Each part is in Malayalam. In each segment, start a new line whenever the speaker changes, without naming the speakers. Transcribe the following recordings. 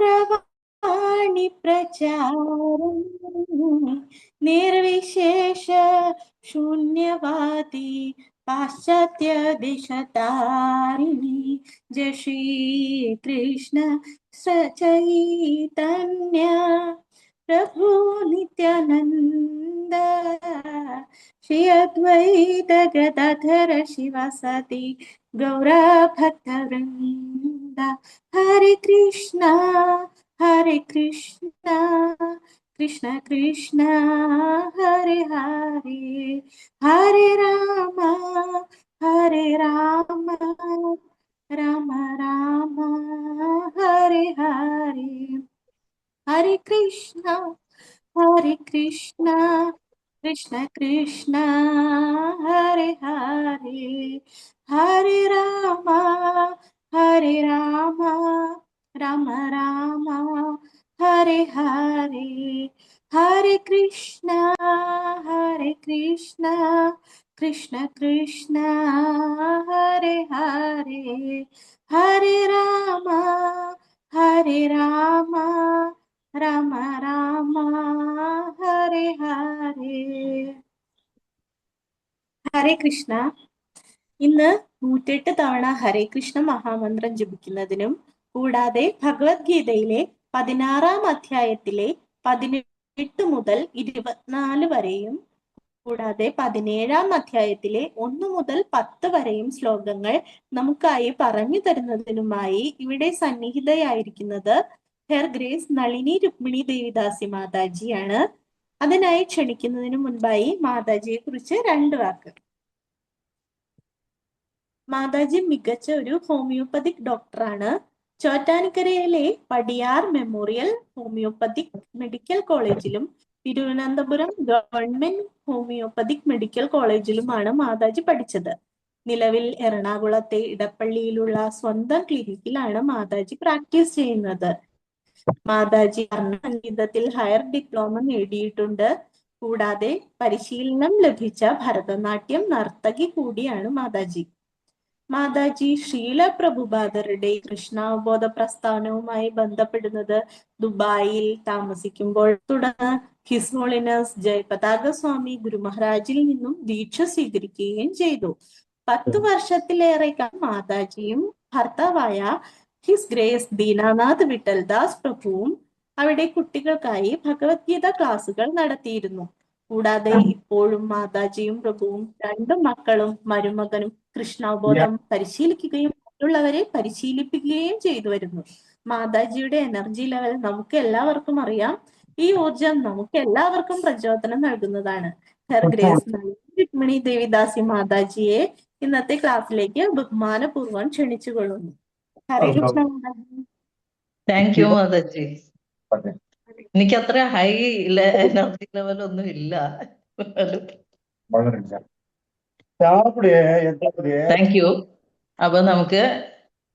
दूरवाणी प्रचारं निर्विशेष शून्यवादी पाश्चात्य देशतारिणी जय श्री कृष्ण चैतन्य प्रभु नित्यानंद श्री अद्वैत गदाधर शिवासादि गौरा भक्तवृंद हरे कृष्णा कृष्ण कृष्ण हरे हरे हरे राम राम राम हरे हरे हरे कृष्णा कृष्ण कृष्ण हरे हरे हरे राम राम राम हरे हरे हरे कृष्णा कृष्ण कृष्ण हरे हरे हरे राम राम राम ഹരേ ഹരേ ഹരേ കൃഷ്ണ. ഇന്ന് 108 തവണ ഹരേ കൃഷ്ണ മഹാമന്ത്രം ജപിക്കുന്നതിനും കൂടാതെ ഭഗവത്ഗീതയിലെ 16-ാം അധ്യായത്തിലെ 18 മുതൽ 24 വരെയും കൂടാതെ 17-ാം അധ്യായത്തിലെ 1 മുതൽ 10 വരെയും ശ്ലോകങ്ങൾ നമുക്കായി പറഞ്ഞു തരുന്നതിനുമായി ഇവിടെ സന്നിഹിതയായിരിക്കുന്നത് ഹെർ ഗ്രേസ് നളിനി രുക്മിണി ദേവിദാസി മാതാജിയാണ്. അതിനായി ക്ഷണിക്കുന്നതിന് മുൻപായി മാതാജിയെ കുറിച്ച് 2 വാക്ക്. മാതാജി മികച്ച ഒരു ഹോമിയോപ്പതിക് ഡോക്ടറാണ്. ചോറ്റാനിക്കരയിലെ പടിയാർ മെമ്മോറിയൽ ഹോമിയോപ്പതിക് മെഡിക്കൽ കോളേജിലും തിരുവനന്തപുരം ഗവൺമെന്റ് ഹോമിയോപ്പതിക് മെഡിക്കൽ കോളേജിലുമാണ് മാതാജി പഠിച്ചത്. നിലവിൽ എറണാകുളത്തെ ഇടപ്പള്ളിയിലുള്ള സ്വന്തം ക്ലിനിക്കിലാണ് മാതാജി പ്രാക്ടീസ് ചെയ്യുന്നത്. മാതാജി സംഗീതത്തിൽ ഹയർ ഡിപ്ലോമ നേടിയിട്ടുണ്ട്. കൂടാതെ പരിശീലനം ലഭിച്ച ഭരതനാട്യം നർത്തകി കൂടിയാണ് മാതാജി. മാതാജി ശ്രീല പ്രഭുപാദരുടെ കൃഷ്ണാവബോധ പ്രസ്ഥാനവുമായി ബന്ധപ്പെടുന്നത് ദുബായിൽ താമസിക്കുമ്പോൾ തുടർന്ന് ഹിസ് ഹോളിനസ് ജയപതാക സ്വാമി ഗുരു മഹാരാജിൽ നിന്നും ദീക്ഷ സ്വീകരിക്കുകയും ചെയ്തു. 10 വർഷത്തിലേറെ മാതാജിയും ഭർത്താവായ ഹിസ് ഗ്രേസ് ദീനാനാഥ് വിട്ടൽദാസ് പ്രഭുവും അവിടെ കുട്ടികൾക്കായി ഭഗവത്ഗീത ക്ലാസുകൾ നടത്തിയിരുന്നു. കൂടാതെ ഇപ്പോഴും മാതാജിയും പ്രഭുവും 2 മക്കളും മരുമകനും കൃഷ്ണാവബോധം പരിശീലിക്കുകയും മറ്റുള്ളവരെ പരിശീലിപ്പിക്കുകയും ചെയ്തു വരുന്നു. മാതാജിയുടെ എനർജി ലെവൽ നമുക്ക് എല്ലാവർക്കും അറിയാം. ഈ ഊർജം നമുക്ക് എല്ലാവർക്കും പ്രചോദനം നൽകുന്നതാണ്. ഹെർ ഗ്രേസ് രുക്മിണി ദേവിദാസി മാതാജിയെ ഇന്നത്തെ ക്ലാസ്സിലേക്ക് ബഹുമാനപൂർവ്വം ക്ഷണിച്ചുകൊള്ളുന്നു. ഹരേ കൃഷ്ണ മാതാജി.
Thank you Mataji. എനിക്ക് അത്ര ഹൈ എനർജി ലെവൽ ഒന്നും ഇല്ല. Thank you. അപ്പൊ നമുക്ക്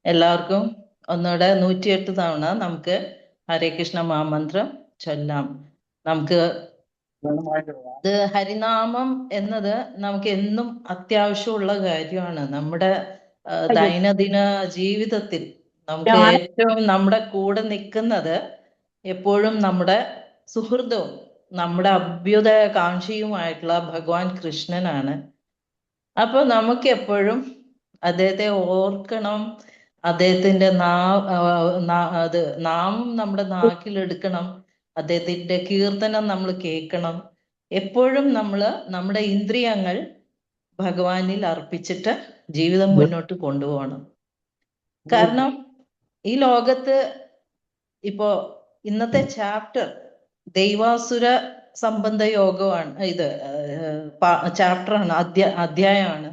എല്ലാവർക്കും ഒന്നുകൂടെ 108 തവണ നമുക്ക് ഹരേ കൃഷ്ണ മഹാമന്ത്രം ചൊല്ലാം. നമുക്ക് ഇത് ഹരിനാമം എന്നത് നമുക്ക് എന്നും അത്യാവശ്യമുള്ള കാര്യമാണ്. നമ്മുടെ ദൈനംദിന ജീവിതത്തിൽ നമുക്ക് ഏറ്റവും നമ്മുടെ കൂടെ നിൽക്കുന്നത് എപ്പോഴും നമ്മുടെ സുഹൃത്തും നമ്മുടെ അഭ്യുദയകാംക്ഷിയുമായിട്ടുള്ള ഭഗവാൻ കൃഷ്ണനാണ്. അപ്പൊ നമുക്ക് എപ്പോഴും അദ്ദേഹത്തെ ഓർക്കണം. അദ്ദേഹത്തിന്റെ നാമം നമ്മുടെ നാക്കിലെടുക്കണം. അദ്ദേഹത്തിന്റെ കീർത്തനം നമ്മൾ കേൾക്കണം. എപ്പോഴും നമ്മുടെ ഇന്ദ്രിയങ്ങൾ ഭഗവാനിൽ അർപ്പിച്ചിട്ട് ജീവിതം മുന്നോട്ട് കൊണ്ടുപോകണം. കാരണം ഈ ലോകത്ത് ഇപ്പോ ഇന്നത്തെ ചാപ്റ്റർ ദൈവാസുര സംബന്ധ യോഗമാണ്. ഇത് ചാപ്റ്ററാണ്, അധ്യായമാണ്.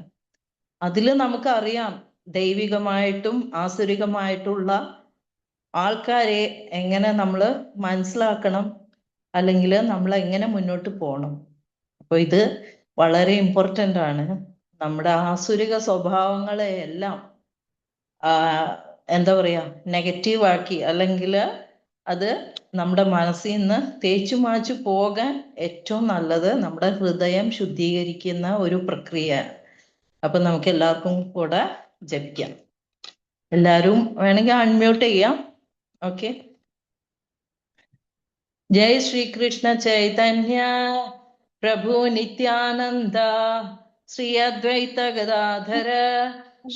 അതിൽ നമുക്കറിയാം ദൈവികമായിട്ടും ആസുരികമായിട്ടുള്ള ആൾക്കാരെ എങ്ങനെ നമ്മൾ മനസ്സിലാക്കണം, അല്ലെങ്കിൽ നമ്മൾ എങ്ങനെ മുന്നോട്ട് പോകണം. അപ്പൊ ഇത് വളരെ ഇമ്പോർട്ടൻ്റ് ആണ്. നമ്മുടെ ആസുരിക സ്വഭാവങ്ങളെ എല്ലാം എന്താ പറയാ നെഗറ്റീവാക്കി, അല്ലെങ്കിൽ അത് നമ്മുടെ മനസ്സിൽ നിന്ന് തേച്ചു മാച്ചു പോകാൻ ഏറ്റവും നല്ലത് നമ്മുടെ ഹൃദയം ശുദ്ധീകരിക്കുന്ന ഒരു പ്രക്രിയ. അപ്പൊ നമുക്ക് എല്ലാവർക്കും കൂടെ ജപിക്കാം. എല്ലാവരും വേണമെങ്കിൽ അൺമ്യൂട്ട് ചെയ്യാം. ഓക്കെ. जय श्री कृष्ण चैतन्य प्रभु नित्यानंद श्री अद्वैत गदाधर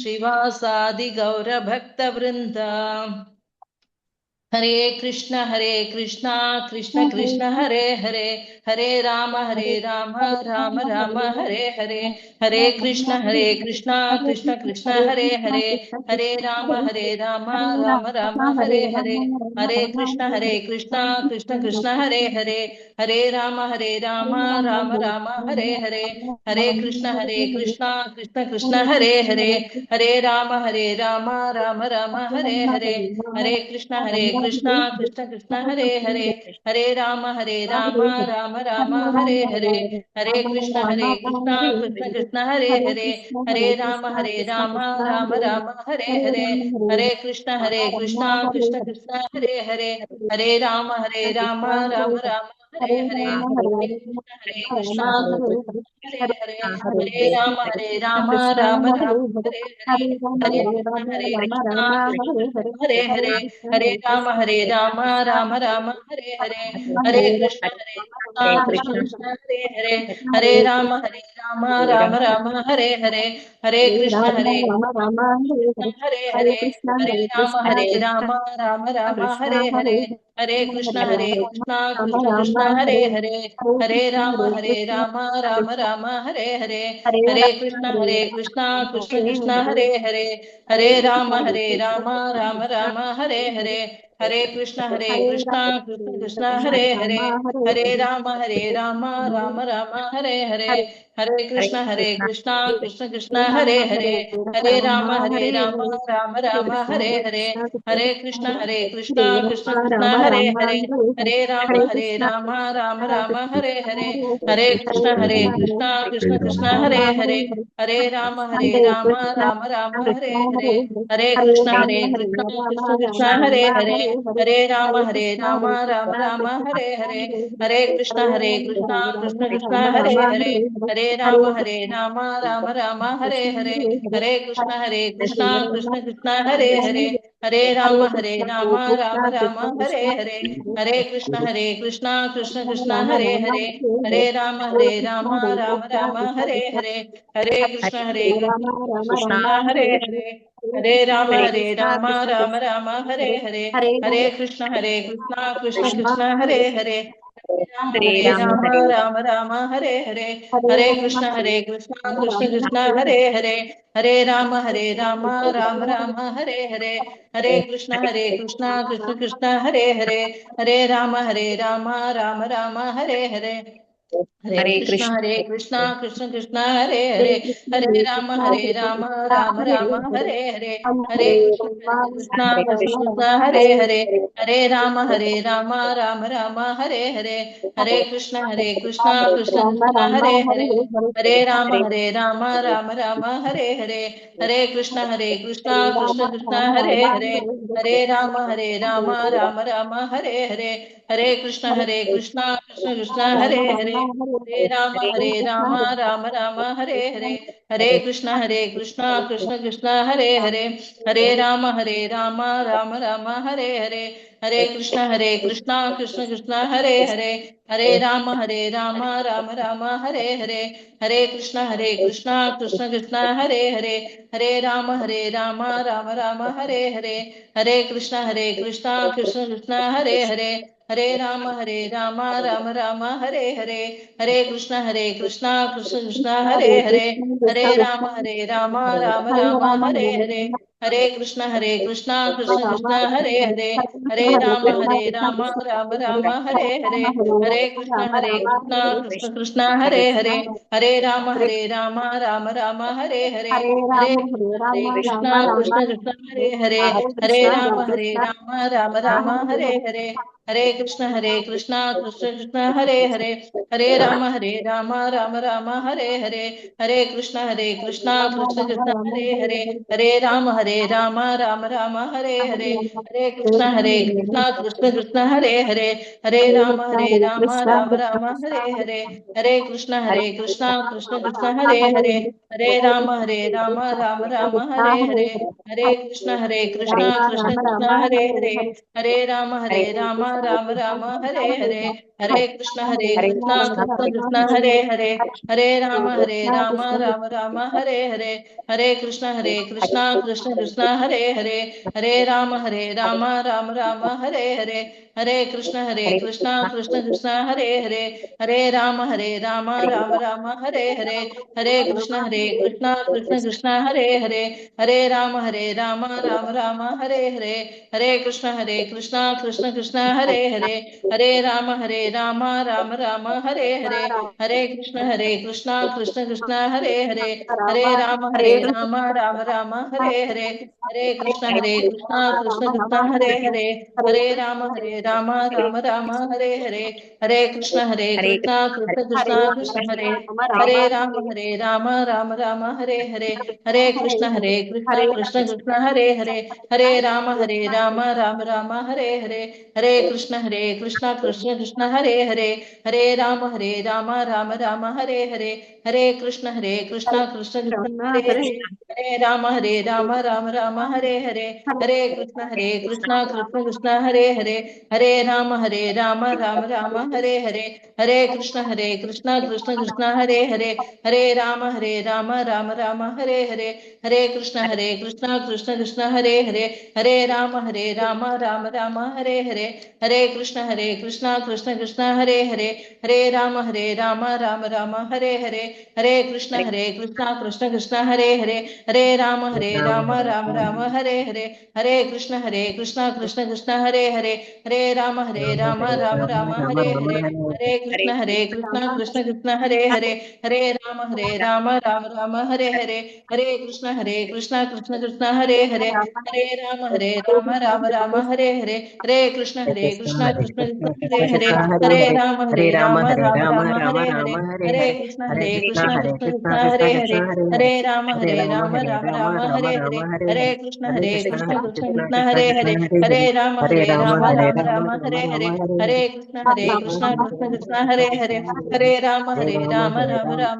श्रीवासादि गौर भक्त वृंद। हरे कृष्ण कृष्ण कृष्ण हरे हरे, हरे राम राम राम हरे हरे, हरे कृष्ण कृष्ण कृष्ण हरे हरे, हरे राम राम राम हरे हरे, हरे कृष्ण कृष्ण कृष्ण हरे हरे, हरे राम राम राम हरे हरे, हरे कृष्ण कृष्ण कृष्ण हरे हरे, हरे राम राम राम हरे हरे, हरे कृष्ण कृष्ण कृष्ण हरे हरे, हरे राम राम राम हरे हरे, हरे कृष्ण कृष्ण कृष्ण कृष्ण हरे हरे, हरे राम राम राम हरे हरे, हरे कृष्ण कृष्ण कृष्ण हरे हरे, हरे राम राम राम हरे हरे, हरे कृष्ण हरे हरे, हरे राम राम राम हरे हरे, हरे कृष्ण कृष्ण कृष्ण हरे हरे, हरे राम राम राम हरे हरे, हरे कृष्ण कृष्ण कृष्ण हरे हरे, हरे राम राम राम हरे हरे, हरे कृष्ण हरे हरे, हरे राम राम राम हरे हरे, हरे कृष्ण कृष्ण कृष्ण हरे हरे, हरे राम राम राम हरे हरे, हरे कृष्ण कृष्ण कृष्ण हरे हरे, हरे राम राम राम हरे हरे, हरे कृष्ण कृष्ण कृष्ण हरे हरे, हरे राम राम राम हरे हरे, हरे कृष्ण कृष्ण कृष्ण हरे हरे, हरे राम राम राम हरे हरे, हरे कृष्ण कृष्ण कृष्ण हरे हरे, हरे राम राम राम हरे हरे, हरे कृष्ण कृष्ण कृष्ण कृष्ण हरे हरे, हरे राम राम राम हरे हरे, हरे कृष्ण कृष्ण कृष्ण कृष्ण हरे हरे, हरे राम राम राम हरे हरे, हरे कृष्ण कृष्ण कृष्ण कृष्ण हरे हरे, हरे राम राम राम हरे हरे, हरे कृष्ण कृष्ण कृष्ण कृष्ण हरे हरे, हरे राम राम राम हरे हरे, हरे कृष्ण कृष्ण कृष्ण कृष्ण हरे हरे, हरे राम राम राम हरे हरे, हरे कृष्ण कृष्ण हरे हरे, हरे राम राम राम हरे हरे, हरे कृष्ण कृष्ण कृष्ण हरे हरे, हरे राम राम हरे हरे, हरे कृष्ण कृष्ण कृष्ण हरे हरे, हरे राम राम राम हरे हरे, हरे कृष्ण कृष्ण कृष्ण हरे हरे, हरे राम राम राम हरे हरे, हरे कृष्ण कृष्ण कृष्ण हरे हरे, हरे राम राम राम हरे हरे, हरे कृष्ण कृष्ण कृष्ण हरे हरे, हरे राम राम राम हरे हरे, हरे कृष्ण कृष्ण कृष्ण हरे हरे, हरे राम राम राम हरे हरे, हरे कृष्ण कृष्ण कृष्ण हरे हरे, हरे राम राम राम हरे हरे, हरे कृष्ण कृष्ण कृष्ण हरे हरे, हरे राम राम राम हरे हरे, हरे कृष्ण कृष्ण कृष्ण हरे हरे, हरे राम राम राम हरे हरे, हरे कृष्ण कृष्ण कृष्ण हरे हरे, हरे राम राम राम हरे हरे, हरे कृष्ण कृष्ण कृष्ण हरे हरे, हरे राम राम राम हरे हरे, हरे कृष्ण कृष्ण कृष्ण हरे हरे, हरे राम राम राम हरे हरे, हरे कृष्ण कृष्ण कृष्ण हरे हरे, हरे राम राम राम हरे हरे, हरे कृष्ण कृष्ण कृष्ण हरे हरे, हरे राम राम राम हरे हरे, हरे कृष्ण कृष्ण कृष्ण कृष्ण हरे हरे, हरे राम राम राम हरे हरे, हरे कृष्ण कृष्ण कृष्ण हरे हरे, हरे राम राम राम हरे हरे, हरे कृष्ण कृष्ण कृष्ण हरे हरे, हरे राम राम राम हरे हरे, हरे कृष्ण कृष्ण कृष्ण हरे हरे, हरे राम हरे राम राम राम हरे हरे, हरे कृष्ण कृष्ण कृष्ण हरे हरे, हरे राम राम राम हरे हरे, हरे कृष्ण कृष्ण कृष्ण हरे हरे, हरे राम राम राम हरे हरे, हरे कृष्ण कृष्ण कृष्ण हरे हरे, हरे राम राम राम हरे हरे, हरे कृष्ण कृष्ण कृष्ण हरे हरे, हरे राम राम राम हरे हरे, हरे कृष्ण कृष्ण कृष्ण हरे हरे, हरे राम राम राम हरे हरे, हरे कृष्ण कृष्ण कृष्ण हरे हरे, हरे राम राम राम हरे हरे, हरे कृष्ण कृष्ण कृष्ण हरे हरे, हरे राम राम राम हरे हरे, हरे कृष्ण कृष्ण कृष्ण हरे हरे, हरे राम राम राम हरे हरे, हरे कृष्ण कृष्ण कृष्ण हरे हरे, हरे राम राम हरे हरे, हरे कृष्ण कृष्ण कृष्ण हरे हरे, हरे राम राम राम हरे हरे, हरे कृष्ण कृष्ण कृष्ण कृष्ण हरे, हरे राम राम राम हरे हरे, हरे कृष्ण कृष्ण कृष्ण हरे हरे, हरे राम राम राम हरे हरे, हरे कृष्ण कृष्ण कृष्ण हरे हरे, हरे राम राम राम हरे हरे, हरे कृष्ण कृष्ण कृष्ण कृष्ण हरे हरे, हरे राम राम राम हरे हरे, हरे कृष्ण कृष्ण कृष्ण हरे हरे, हरे राम राम राम हरे हरे, हरे कृष्ण कृष्ण कृष्ण कृष्ण हरे हरे, हरे राम राम राम हरे हरे, हरे कृष्ण कृष्ण कृष्ण कृष्ण हरे हरे, हरे राम राम राम हरे हरे, हरे कृष्ण कृष्ण कृष्ण कृष्ण हरे हरे, हरे राम राम राम हरे हरे, हरे कृष्ण कृष्ण कृष्ण कृष्ण हरे हरे, हरे राम राम राम हरे हरे, हरे कृष्ण कृष्ण कृष्ण कृष्ण हरे हरे, हरे राम राम राम हरे हरे, हरे कृष्ण कृष्ण कृष्ण कृष्ण हरे हरे, हरे राम राम राम हरे हरे, हरे कृष्ण कृष्ण कृष्ण कृष्ण हरे हरे, हरे राम राम राम हरे हरे, हरे कृष्ण कृष्ण कृष्ण कृष्ण हरे हरे, हरे राम राम राम हरे हरे, हरे कृष्ण कृष्ण कृष्ण कृष्ण हरे हरे, हरे राम राम राम हरे हरे, हरे कृष्ण कृष्ण कृष्ण कृष्ण हरे हरे, हरे राम राम राम हरे हरे, हरे कृष्ण कृष्ण कृष्ण कृष्ण हरे हरे, हरे राम राम राम हरे हरे, हरे कृष्ण कृष्ण कृष्ण हरे हरे, हरे राम राम राम हरे हरे, हरे कृष्ण कृष्ण कृष्ण हरे हरे, हरे राम राम राम हरे हरे, हरे कृष्ण कृष्ण कृष्ण कृष्ण हरे हरे, हरे राम राम राम हरे हरे, हरे कृष्ण कृष्ण कृष्ण कृष्ण हरे हरे, हरे राम राम राम हरे हरे, हरे कृष्ण कृष्ण कृष्ण कृष्ण हरे हरे, हरे राम राम राम हरे हरे, हरे कृष्ण कृष्ण कृष्ण कृष्ण हरे हरे, हरे राम राम राम हरे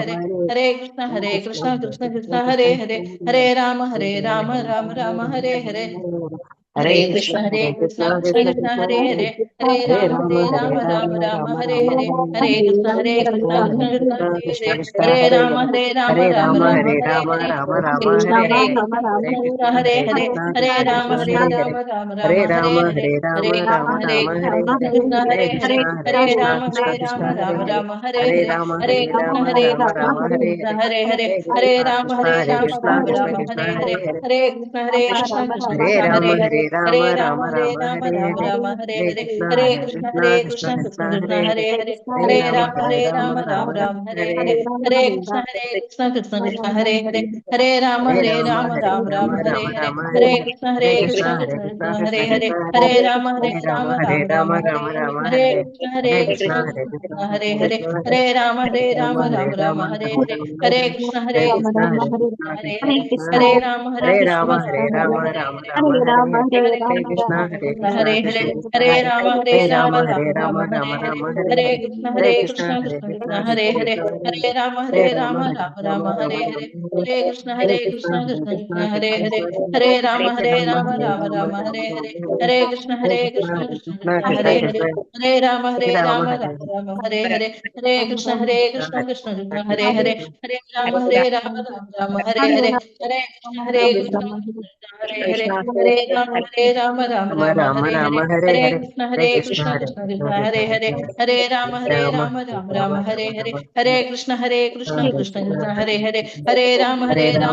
हरे, हरे कृष्ण कृष्ण कृष्ण कृष्ण हरे हरे, हरे राम राम राम हरे हरे, हरे कृष्ण कृष्ण कृष्ण कृष्ण हरे हरे, हरे राम राम हरे हरे, हरे कृष्ण कृष्ण कृष्ण कृष्ण हरे हरे, हरे राम राम राम हरे हरे, हरे कृष्ण कृष्ण कृष्ण कृष्ण हरे हरे, हरे राम राम राम हरे हरे, हरे कृष्ण कृष्ण कृष्ण कृष्ण हरे हरे, हरे राम राम राम हरे हरे, हरे कृष्ण कृष्ण कृष्ण कृष्ण हरे हरे, हरे राम राम राम हरे हरे, हरे कृष्ण कृष्ण हरे हरे, हरे राम राम राम हरे हरे, हरे कृष्ण कृष्ण कृष्ण कृष्ण हरे हरे, हरे राम राम राम हरे हरे, हरे कृष्ण कृष्ण कृष्ण कृष्ण हरे हरे, हरे राम राम राम हरे हरे, हरे कृष्ण कृष्ण कृष्ण कृष्ण हरे हरे, हरे राम राम राम हरे हरे, हरे कृष्ण कृष्ण कृष्ण कृष्ण हरे हरे, हरे राम राम राम हरे हरे, हरे कृष्ण कृष्ण कृष्ण हरे हरे, हरे राम राम राम हरे हरे, हरे कृष्ण कृष्ण कृष्ण कृष्ण हरे हरे, हरे राम राम राम हरे हरे, हरे कृष्ण कृष्ण कृष्ण कृष्ण हरे हरे, हरे राम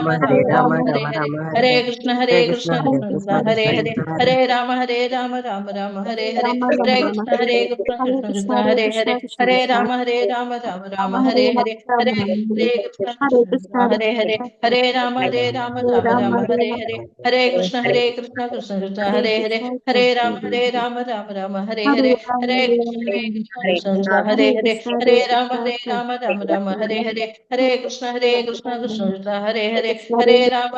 राम राम हरे हरे, हरे कृष्ण कृष्ण कृष्ण कृष्ण हरे हरे, हरे राम राम राम हरे हरे, हरे कृष्ण कृष्ण कृष्ण कृष्ण हरे हरे, हरे राम राम राम हरे हरे, हरे कृष्ण कृष्ण कृष्ण हरे हरे, हरे राम राम राम हरे हरे, हरे कृष्ण कृष्ण कृष्ण കൃഷ്ണ ഹരേ ഹരേ ഹരേ രാമ രാമ രാമ ഹരേ ഹരേ ഹരേ കൃഷ്ണ കൃഷ്ണ കൃഷ്ണ ഹരേ ഹരേ ഹരേ രാമ രാമ രാമ ഹരേ ഹരേ ഹരേ കൃഷ്ണ കൃഷ്ണ കൃഷ്ണ ഹരേ ഹരേ ഹരേ രാമ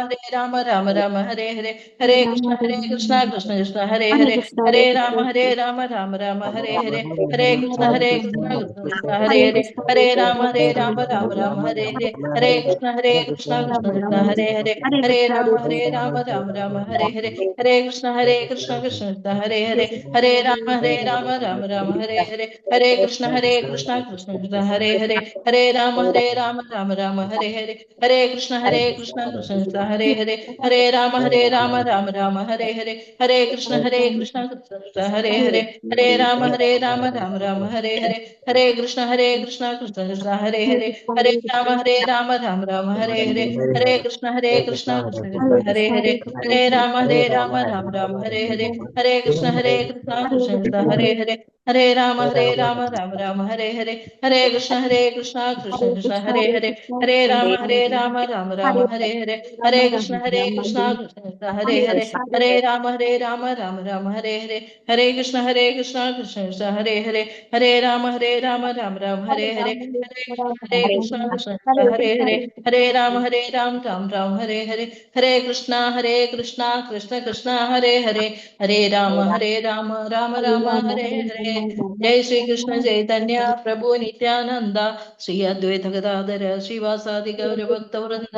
രാമ രാമ ഹരേ ഹരേ ഹരേ കൃഷ്ണ കൃഷ്ണ കൃഷ്ണ ഹരേ ഹരേ ഹരേ രാമ രാമ രാമ ഹരേ ഹരേ ഹരേ കൃഷ്ണ കൃഷ്ണ കൃഷ്ണ ഹരേ ഹരേ ഹരേ രാമ രാമ ഹരേ ഹരേ ഹരേ കൃഷ്ണ കൃഷ്ണ കൃഷ്ണ ഹരേ ഹരേ ഹരേ രാമ രാമ ഹരേ ഹരേ ഹരേ കൃഷ്ണ കൃഷ്ണ കൃഷ്ണ ഹരേ ഹരേ ഹരേ രാമ രാമ ഹരേ ഹരേ ഹരേ കൃഷ്ണ കൃഷ്ണ കൃഷ്ണ ഹരേ ഹരേ ഹരേ രാമ രാമ ഹരേ ഹരേ ഹരേ കൃഷ്ണ കൃഷ്ണ കൃഷ്ണ ഹരേ ഹരേ ഹരേ രാമ രാമ ഹരേ ഹരേ ഹരേ കൃഷ്ണ കൃഷ്ണ കൃഷ്ണ ഹരേ ഹരേ ഹരേ രാമ രാമ ഹരേ ഹരേ ഹരേ കൃഷ്ണ കൃഷ്ണ കൃഷ്ണ ഹരേ ഹരേ ഹരേ രാമ രാമ ഹരേ ഹരേ ഹരേ കൃഷ്ണ കൃഷ്ണ കൃഷ്ണ ഹരേ ഹരേ ഹരേ രാമ രാമ ഹരേ ഹരേ ഹരേ കൃഷ്ണ കൃഷ്ണ കൃഷ്ണ ഹരേ ഹരേ ഹരേ രാമ രാമ ഹരേ ഹരേ ഹരേ കൃഷ്ണ കൃഷ്ണ കൃഷ്ണ ഹരേ ഹരേ ഹരേ രാമ രാമ ഹരേ ഹരേ ഹരേ കൃഷ്ണ കൃഷ്ണ കൃഷ്ണ ഹരേ ഹരേ ഹരേ രാമ രാമ ഹരേ ഹരേ ഹരേ കൃഷ്ണ കൃഷ്ണ കൃഷ്ണ ഹരേ ഹരേ ഹരേ രാമ രാമ ഹരേ ഹരേ ഹരേ കൃഷ്ണ കൃഷ്ണ ഹരേ ഹരേ ഹരേ രാമ രാം ഹരേ ഹരേ ഹരേ കൃഷ്ണ കൃഷ്ണ കൃഷ്ണ ഹരേ ഹരേ ഹരേ രാമ രാമ ഹരേ ഹരേ ജയ് ശ്രീകൃഷ്ണ ചൈതന്യ പ്രഭു നിത്യാനന്ദ ശ്രീ അദ്വൈത ഗദാധര ശ്രീവാസാദി ഗൗരഭക്തവൃന്ദ.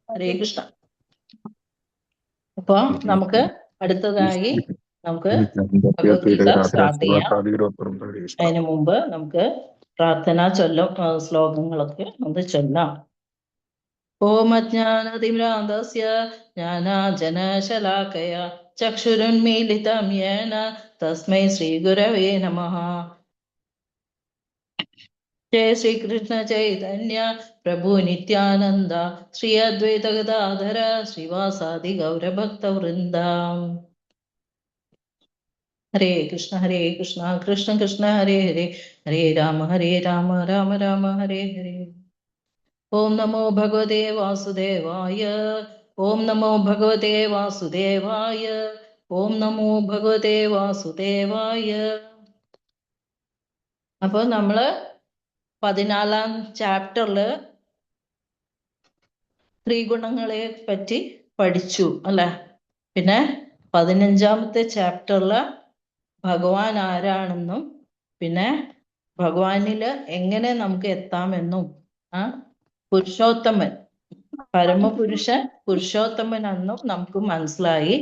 ഹരേ കൃഷ്ണ. അപ്പൊ നമുക്ക് അടുത്തതായി നമുക്ക് ഭഗവത്ഗീത സ്റ്റാർട്ട് ചെയ്യാം. അതിനു മുമ്പ് നമുക്ക് പ്രാർത്ഥനാ ശ്ലോകങ്ങളൊക്കെ നമുക്ക് ചൊല്ലാം. ഓം അജ്ഞാനതിമ്രാന്തസ്യ ജ്ഞാനാഞ്ജനശലാകയ ചക്ഷുരുന്മീലിതം യേന തസ്മൈ ശ്രീഗുരവേ നമഃ. ജയ ശ്രീകൃഷ്ണ ചൈതന്യ പ്രഭു നിത്യാനന്ദ ശ്രീ അദ്വൈത ഗദാധര ശ്രീവാസാദി ഗൗരഭക്തവൃന്ദ. ഹരേ കൃഷ്ണ കൃഷ്ണ കൃഷ്ണ ഹരേ ഹരേ ഹരേ രാമ രാമ രാമ ഹരേ ഹരേ. ഓം നമോ ഭഗവതേ വാസുദേവായ. ഓം നമോ ഭഗവതേ വാസുദേവായ. ഓം നമോ ഭഗവതേ വാസുദേവായ. അപ്പൊ നമ്മള് 14-ാം ചാപ്റ്ററില് ത്രിഗുണങ്ങളെ പറ്റി പഠിച്ചു അല്ലെ. പിന്നെ 15-ാമത്തെ ചാപ്റ്ററില് ഭഗവാൻ ആരാണെന്നും പിന്നെ ഭഗവാനില് എങ്ങനെ നമുക്ക് എത്താമെന്നും പുരുഷോത്തമൻ പരമപുരുഷൻ പുരുഷോത്തമനെന്നും നമുക്ക് മനസ്സിലായി.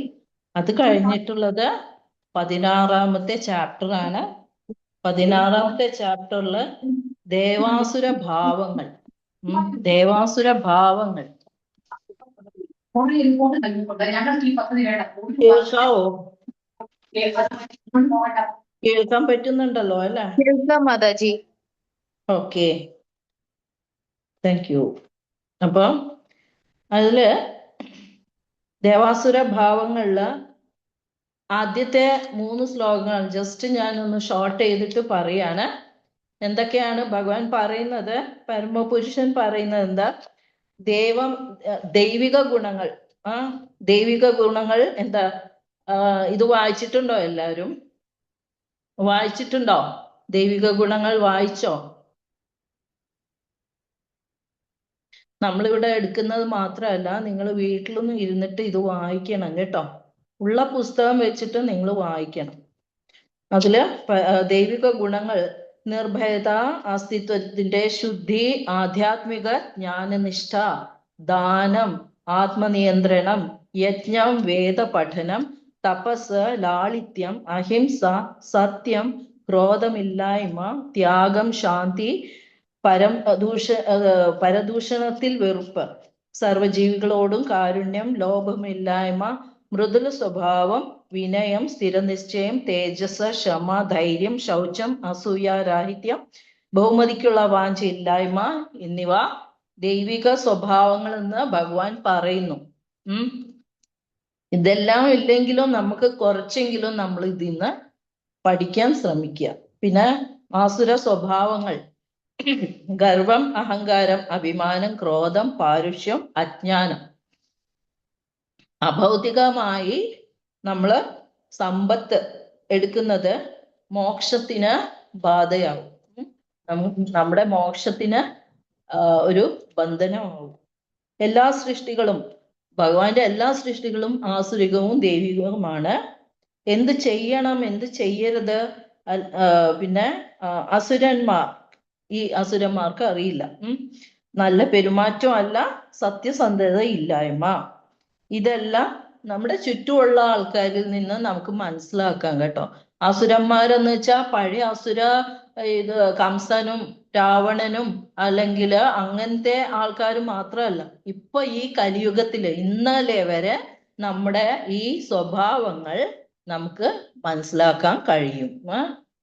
അത് കഴിഞ്ഞിട്ടുള്ളത് 16-ാമത്തെ ചാപ്റ്റർ ആണ്. 16-ാമത്തെ ചാപ്റ്ററില് ദേവാസുര ഭാവങ്ങൾ കേൾക്കാവോ? കേൾക്കാൻ പറ്റുന്നുണ്ടല്ലോ അല്ലെ?
കേൾക്കാം മാതാജി.
Okay, thank you. അപ്പൊ അതില് ദേവാസുര ഭാവങ്ങളില് ആദ്യത്തെ 3 ശ്ലോകങ്ങൾ ജസ്റ്റ് ഞാനൊന്ന് ഷോർട്ട് ചെയ്തിട്ട് പറയാണ്. എന്തൊക്കെയാണ് ഭഗവാൻ പറയുന്നത്? പരമപുരുഷൻ പറയുന്നത് എന്താ? ദൈവിക ഗുണങ്ങൾ ദൈവിക ഗുണങ്ങൾ എന്താ? ഇത് വായിച്ചിട്ടുണ്ടോ? എല്ലാവരും വായിച്ചിട്ടുണ്ടോ? ദൈവിക ഗുണങ്ങൾ വായിച്ചോ? നമ്മളിവിടെ എടുക്കുന്നത് മാത്രമല്ല, നിങ്ങൾ വീട്ടിലൊന്നും ഇരുന്നിട്ട് ഇത് വായിക്കണം കേട്ടോ. ഉള്ള പുസ്തകം വെച്ചിട്ട് നിങ്ങൾ വായിക്കണം. അതില് ദൈവിക ഗുണങ്ങൾ നിർഭയത, അസ്തിത്വത്തിന്റെ ശുദ്ധി, ആധ്യാത്മിക ജ്ഞാനനിഷ്ഠ, ദാനം, ആത്മനിയന്ത്രണം, യജ്ഞം, വേദ പഠനം, തപസ്, ലാളിത്യം, അഹിംസ, സത്യം, ക്രോധമില്ലായ്മ, ത്യാഗം, ശാന്തി, പരദൂഷണത്തിൽ വെറുപ്പ്, സർവജീവികളോടും കാരുണ്യം, ലോഭമില്ലായ്മ, മൃദുല സ്വഭാവം, വിനയം, സ്ഥിരനിശ്ചയം, തേജസ്, ക്ഷമ, ധൈര്യം, ശൗചം, അസൂയാരാഹിത്യം, ബഹുമതിക്കുള്ള വാഞ്ചയില്ലായ്മ എന്നിവ ദൈവിക സ്വഭാവങ്ങളെന്ന് ഭഗവാൻ പറയുന്നു. ഇതെല്ലാം ഇല്ലെങ്കിലും നമുക്ക് കുറച്ചെങ്കിലും നമ്മൾ ഇതിന്ന് പഠിക്കാൻ ശ്രമിക്കുക. പിന്നെ ആസുര സ്വഭാവങ്ങൾ: ഗർവം, അഹങ്കാരം, അഭിമാനം, ക്രോധം, പാരുഷ്യം, അജ്ഞാനം. അഭൗതികമായി നമ്മള് സമ്പത്ത് എടുക്കുന്നത് മോക്ഷത്തിന് ബാധയാവും. നമ്മുടെ മോക്ഷത്തിന് ഒരു ബന്ധനമാവും. എല്ലാ സൃഷ്ടികളും, ഭഗവാന്റെ എല്ലാ സൃഷ്ടികളും ആസുരികവും ദൈവികവുമാണ്. എന്ത് ചെയ്യണം, എന്ത് ചെയ്യരുത്, പിന്നെ അസുരന്മാർ, ഈ അസുരന്മാർക്ക് അറിയില്ല. നല്ല പെരുമാറ്റം അല്ല, സത്യസന്ധത ഇല്ലായ്മ, ഇതെല്ലാം നമ്മുടെ ചുറ്റുമുള്ള ആൾക്കാരിൽ നിന്ന് നമുക്ക് മനസ്സിലാക്കാം കേട്ടോ. അസുരന്മാരെന്ന് വെച്ചാൽ പഴയ അസുര ഇത് കംസനും രാവണനും അല്ലെങ്കിൽ അങ്ങനത്തെ ആൾക്കാർ മാത്രമല്ല, ഇപ്പൊ ഈ കലിയുഗത്തില് ഇന്നലെ വരെ നമ്മുടെ ഈ സ്വഭാവങ്ങൾ നമുക്ക് മനസ്സിലാക്കാൻ കഴിയും.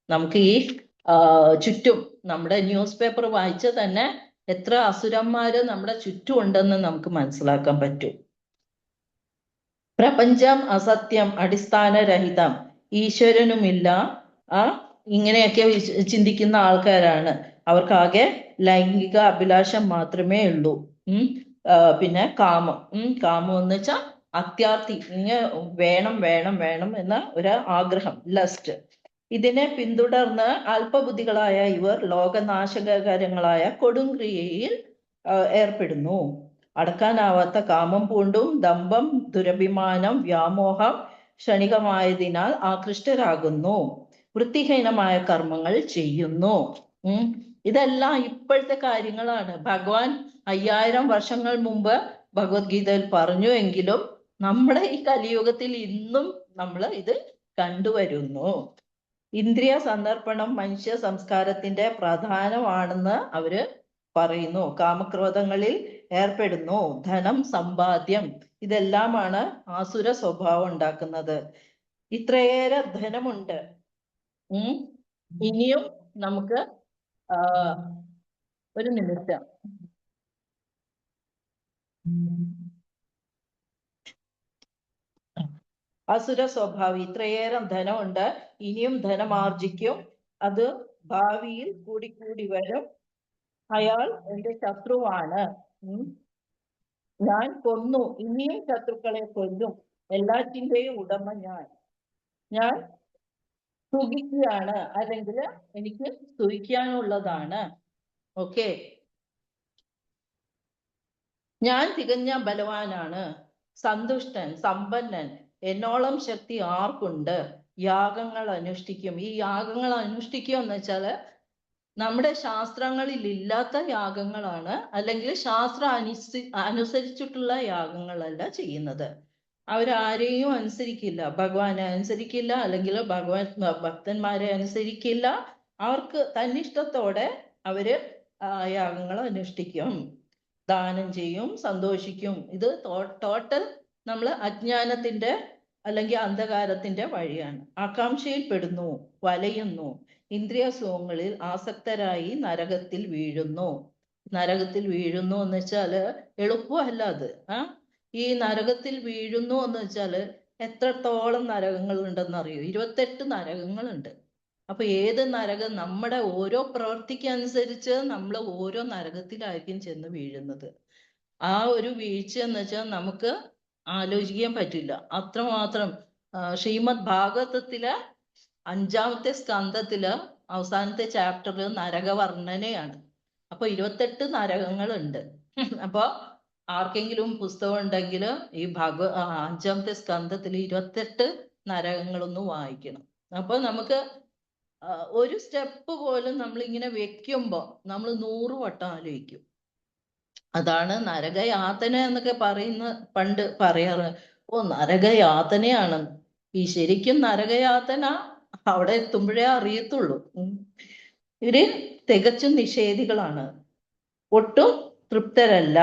നമുക്ക് ഈ ചുറ്റും നമ്മുടെ ന്യൂസ് പേപ്പർ വായിച്ച തന്നെ എത്ര അസുരന്മാര് നമ്മുടെ ചുറ്റും ഉണ്ടെന്ന് നമുക്ക് മനസ്സിലാക്കാൻ പറ്റും. പ്രപഞ്ചം അസത്യം, അടിസ്ഥാനരഹിതം, ഈശ്വരനുമില്ല, ഇങ്ങനെയൊക്കെ ചിന്തിക്കുന്ന ആൾക്കാരാണ്. അവർക്കാകെ ലൈംഗിക അഭിലാഷം മാത്രമേ ഉള്ളൂ. പിന്നെ കാമം, കാമം എന്ന് വെച്ചാൽ അത്യാർത്തി, വേണം വേണം വേണം എന്ന ഒരു ആഗ്രഹം, ലസ്റ്റ്. ഇതിനെ പിന്തുടർന്ന് അല്പബുദ്ധികളായ ഇവർ ലോകനാശകരങ്ങളായ കൊടുംക്രിയയിൽ ഏർപ്പെടുന്നു. അടക്കാനാവാത്ത കാമം പൂണ്ടും ദമ്പം, ദുരഭിമാനം, വ്യാമോഹം ക്ഷണികമായതിനാൽ ആകൃഷ്ടരാകുന്നു. വൃത്തിഹീനമായ കർമ്മങ്ങൾ ചെയ്യുന്നു. ഇതെല്ലാം ഇപ്പോഴത്തെ കാര്യങ്ങളാണ്. ഭഗവാൻ 5000 വർഷങ്ങൾ മുമ്പ് ഭഗവത്ഗീതയിൽ പറഞ്ഞു എങ്കിലും നമ്മുടെ ഈ കലിയുഗത്തിൽ ഇന്നും നമ്മൾ ഇത് കണ്ടുവരുന്നു. ഇന്ദ്രിയ സന്ദർപ്പണം മനുഷ്യ സംസ്കാരത്തിന്റെ പ്രധാനമാണെന്ന് അവര് പറയുന്നു. കാമക്രോധങ്ങളിൽ ഏർപ്പെടുന്നു. ധനം, സമ്പാദ്യം, ഇതെല്ലാമാണ് ആസുര സ്വഭാവം ഉണ്ടാക്കുന്നത്. ഇത്രയേറെ ധനമുണ്ട്. ഇനിയും നമുക്ക് ഒരു നിമിഷം. അസുര സ്വഭാവം, ഇത്രയേറെ ധനമുണ്ട്, ഇനിയും ധനമാർജിക്കും, അത് ഭാവിയിൽ കൂടിക്കൂടി വരും. അയാൾ എന്റെ ശത്രുവാണ്. ഞാൻ കൊന്നു, ഇനിയും ശത്രുക്കളെ കൊല്ലും, എല്ലാറ്റിന്റെയും ഉടമ ഞാൻ സുഖിക്കുകയാണ്, അല്ലെങ്കിൽ എനിക്ക് സുഖിക്കാനുള്ളതാണ്. ഓക്കെ, ഞാൻ തികഞ്ഞ ബലവാനാണ്, സന്തുഷ്ടൻ, സമ്പന്നൻ, എന്നോളം ശക്തി ആർക്കുണ്ട്? യാഗങ്ങൾ അനുഷ്ഠിക്കും. ഈ യാഗങ്ങൾ അനുഷ്ഠിക്കുക എന്ന് വെച്ചാല് നമ്മുടെ ശാസ്ത്രങ്ങളിൽ ഇല്ലാത്ത യാഗങ്ങളാണ്, അല്ലെങ്കിൽ ശാസ്ത്രം അനുസരിച്ചിട്ടുള്ള യാഗങ്ങളല്ല ചെയ്യുന്നത്. അവരാരെയും അനുസരിക്കില്ല, ഭഗവാനെ അനുസരിക്കില്ല, അല്ലെങ്കിൽ ഭഗവാൻ ഭക്തന്മാരെ അനുസരിക്കില്ല. അവർക്ക് തന്നിഷ്ടത്തോടെ അവര് യാഗങ്ങൾ അനുഷ്ഠിക്കും, ദാനം ചെയ്യും, സന്തോഷിക്കും. ഇത് ടോട്ടൽ നമ്മൾ അജ്ഞാനത്തിന്റെ അല്ലെങ്കിൽ അന്ധകാരത്തിന്റെ വഴിയാണ്. ആകാംക്ഷയിൽ പെടുന്നു, വലയുന്നു, ഇന്ദ്രിയ സുഖങ്ങളിൽ ആസക്തരായി നരകത്തിൽ വീഴുന്നു. നരകത്തിൽ വീഴുന്നു എന്ന് വെച്ചാല് എളുപ്പമല്ല അത്. ഈ നരകത്തിൽ വീഴുന്നു എന്ന് വെച്ചാല് എത്രത്തോളം നരകങ്ങൾ ഉണ്ടെന്ന് അറിയോ? 28 നരകങ്ങളുണ്ട്. അപ്പൊ ഏത് നരകം, നമ്മുടെ ഓരോ പ്രവൃത്തിക്കനുസരിച്ച് നമ്മൾ ഓരോ നരകത്തിലായിരിക്കും ചെന്ന് വീഴുന്നത്. ആ ഒരു വീഴ്ച എന്ന് വെച്ചാൽ നമുക്ക് ആലോചിക്കാൻ പറ്റില്ല, അത്രമാത്രം. ശ്രീമദ് ഭാഗവതത്തിലെ 5ാമത്തെ സ്കന്ധത്തില് അവസാനത്തെ ചാപ്റ്ററിൽ നരകവർണ്ണനയാണ്. അപ്പൊ 28 നരകങ്ങളുണ്ട്. അപ്പൊ ആർക്കെങ്കിലും പുസ്തകം ഉണ്ടെങ്കിൽ ഈ 5ാമത്തെ സ്കന്ധത്തിൽ 28 നരകങ്ങളൊന്ന് വായിക്കണം. അപ്പൊ നമുക്ക് ഒരു സ്റ്റെപ്പ് പോലും നമ്മൾ ഇങ്ങനെ വെക്കുമ്പോ നമ്മൾ 100 വട്ടം ആലോചിക്കും. അതാണ് നരകയാതന എന്നൊക്കെ പണ്ട് പറയാറ്. നരകയാതനയാണെന്ന്. ഈ ശരിക്കും നരകയാതന അവിടെ എത്തുമ്പോഴേ അറിയത്തുള്ളൂ. ഇവര് തികച്ചും നിഷേധികളാണ്, ഒട്ടും തൃപ്തരല്ല.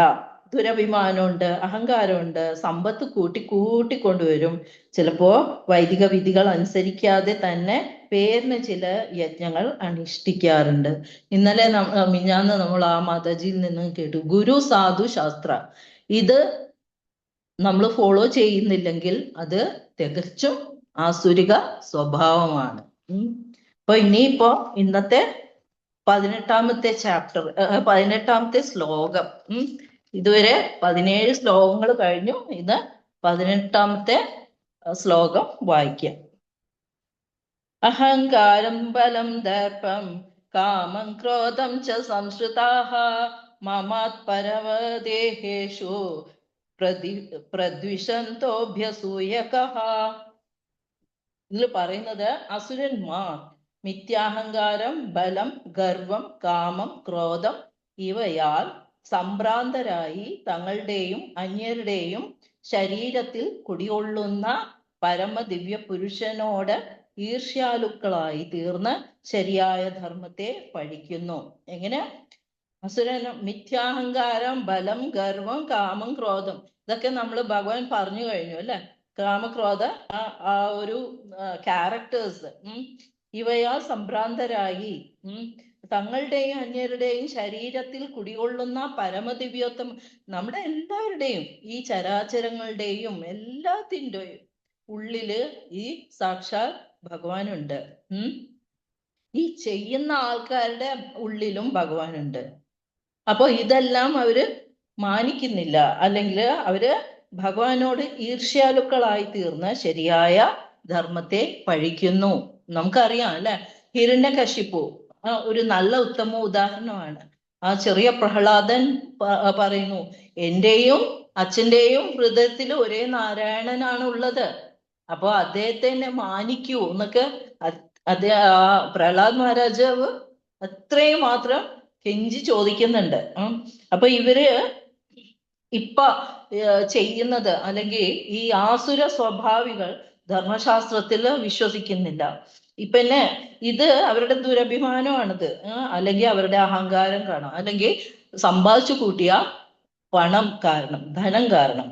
ദുരഭിമാനമുണ്ട്, അഹങ്കാരമുണ്ട്, സമ്പത്ത് കൂട്ടിക്കൊണ്ടുവരും. ചിലപ്പോ വൈദിക വിധികൾ അനുസരിക്കാതെ തന്നെ പേരിന് ചില യജ്ഞങ്ങൾ അനുഷ്ഠിക്കാറുണ്ട്. ഇന്നലെ മിഞ്ഞാന്ന് നമ്മൾ ആ മാതാജിയിൽ നിന്ന് കേട്ടു, ഗുരു സാധു ശാസ്ത്ര. ഇത് നമ്മൾ ഫോളോ ചെയ്യുന്നില്ലെങ്കിൽ അത് തികച്ചും ആസുരിക സ്വഭാവമാണ്. അപ്പൊ ഇനിയിപ്പോ ഇന്നത്തെ 18ാമത്തെ ചാപ്റ്റർ, 18ാമത്തെ ശ്ലോകം. ഇതുവരെ 17 ശ്ലോകങ്ങൾ കഴിഞ്ഞു. ഇത് 18ാമത്തെ ശ്ലോകം വായിക്കാം. അഹങ്കാരം ബലം ദർപ്പം കാമം ക്രോധം ച സംശ്രിതാഃ മമാത് പരമദേഹേഷു പ്രദ്വിഷന്തോഭ്യസൂയകഃ. ഇതിൽ പറയുന്നത് അസുരന്മാർ മിഥ്യാഹങ്കാരം, ബലം, ഗർവം, കാമം, ക്രോധം ഇവയാൽ സംഭ്രാന്തരായി തങ്ങളുടെയും അന്യരുടെയും ശരീരത്തിൽ കുടികൊള്ളുന്ന പരമദിവ്യ പുരുഷനോട് ഈർഷ്യാലുക്കളായി തീർന്ന് ശരിയായ ധർമ്മത്തെ പഴിക്കുന്നു. എങ്ങനെ? അസുരൻ മിഥ്യാഹങ്കാരം, ബലം, ഗർവം, കാമം, ക്രോധം ഇതൊക്കെ നമ്മൾ ഭഗവാൻ പറഞ്ഞു കഴിഞ്ഞു അല്ലെ. കാമക്രോധ ആ ഒരു ക്യാരക്ടേഴ്സ് ഇവയാൽ സംഭ്രാന്തരായി തങ്ങളുടെയും അന്യരുടെയും ശരീരത്തിൽ കുടികൊള്ളുന്ന പരമദിവ്യോത്തം നമ്മുടെ എല്ലാവരുടെയും ഈ ചരാചരങ്ങളുടെയും എല്ലാത്തിൻ്റെയും ഉള്ളില് ഈ സാക്ഷാൽ ഭഗവാനുണ്ട്. ഈ ചെയ്യുന്ന ആൾക്കാരുടെ ഉള്ളിലും ഭഗവാനുണ്ട്. അപ്പൊ ഇതെല്ലാം അവര് മാനിക്കുന്നില്ല, അല്ലെങ്കിൽ അവര് ഭഗവാനോട് ഈർഷ്യാലുക്കളായി തീർന്ന് ശരിയായ ധർമ്മത്തെ പഴിക്കുന്നു. നമുക്കറിയാം അല്ലെ, ഹിരണ്യകശിപു ഒരു നല്ല ഉത്തമ ഉദാഹരണമാണ്. ആ ചെറിയ പ്രഹ്ലാദൻ പറയുന്നു, എന്റെയും അച്ഛന്റെയും ഹൃദയത്തിൽ ഒരേ നാരായണനാണ് ഉള്ളത്, അപ്പൊ അദ്ദേഹത്തെ തന്നെ മാനിക്കൂ എന്നൊക്കെ പ്രഹ്ലാദ് മഹാരാജാവ് അത്രയും മാത്രം കെഞ്ചി ചോദിക്കുന്നുണ്ട്. അപ്പൊ ഇവര് ഇപ്പൊ ചെയ്യുന്നത്, അല്ലെങ്കിൽ ഈ ആസുര സ്വഭാവികൾ ധർമ്മശാസ്ത്രത്തിൽ വിശ്വസിക്കുന്നില്ല. പിന്നെ ഇത് അവരുടെ ദുരഭിമാനമാണിത്, അല്ലെങ്കിൽ അവരുടെ അഹങ്കാരം കാണാം, അല്ലെങ്കിൽ സമ്പാദിച്ചു കൂട്ടിയ പണം കാരണം, ധനം കാരണം.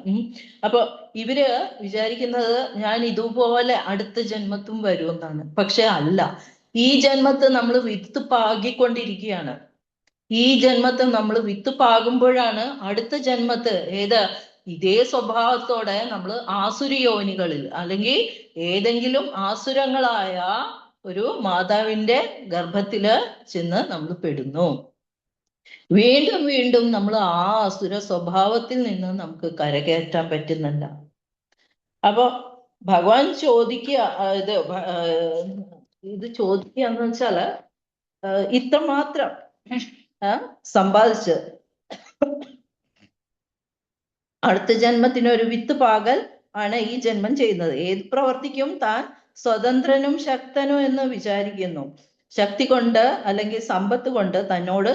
അപ്പൊ ഇവര് വിചാരിക്കുന്നത് ഞാൻ ഇതുപോലെ അടുത്ത ജന്മത്തും വരുമെന്നാണ്. പക്ഷെ അല്ല, ഈ ജന്മത്ത് നമ്മൾ വിത്ത് പാകിക്കൊണ്ടിരിക്കുകയാണ്. ഈ ജന്മത്തിൽ നമ്മൾ വിത്ത് പാകുമ്പോഴാണ് അടുത്ത ജന്മത്ത് ഇതേ സ്വഭാവത്തോടെ നമ്മൾ ആസുര യോനികളിൽ, അല്ലെങ്കിൽ ഏതെങ്കിലും ആസുരങ്ങളായ ഒരു മാതാവിന്റെ ഗർഭത്തില് ചെന്ന് നമ്മൾ പെടുന്നു. വീണ്ടും വീണ്ടും നമ്മൾ ആ അസുര സ്വഭാവത്തിൽ നിന്ന് നമുക്ക് കരകയറ്റാൻ പറ്റുന്നില്ല. അപ്പൊ ഭഗവാൻ ചോദിക്കുക, ഇത് ചോദിക്കുക എന്ന് വെച്ചാല് ഇത്രമാത്രം സമ്പാദിച്ച് അടുത്ത ജന്മത്തിന് ഒരു വിത്ത് പാകൽ ആണ് ഈ ജന്മം ചെയ്യുന്നത്. ഏത് പ്രവർത്തിക്കും താൻ സ്വതന്ത്രനും ശക്തനും എന്ന് വിചാരിക്കുന്നു. ശക്തി കൊണ്ട് അല്ലെങ്കിൽ സമ്പത്ത് കൊണ്ട് തന്നോട്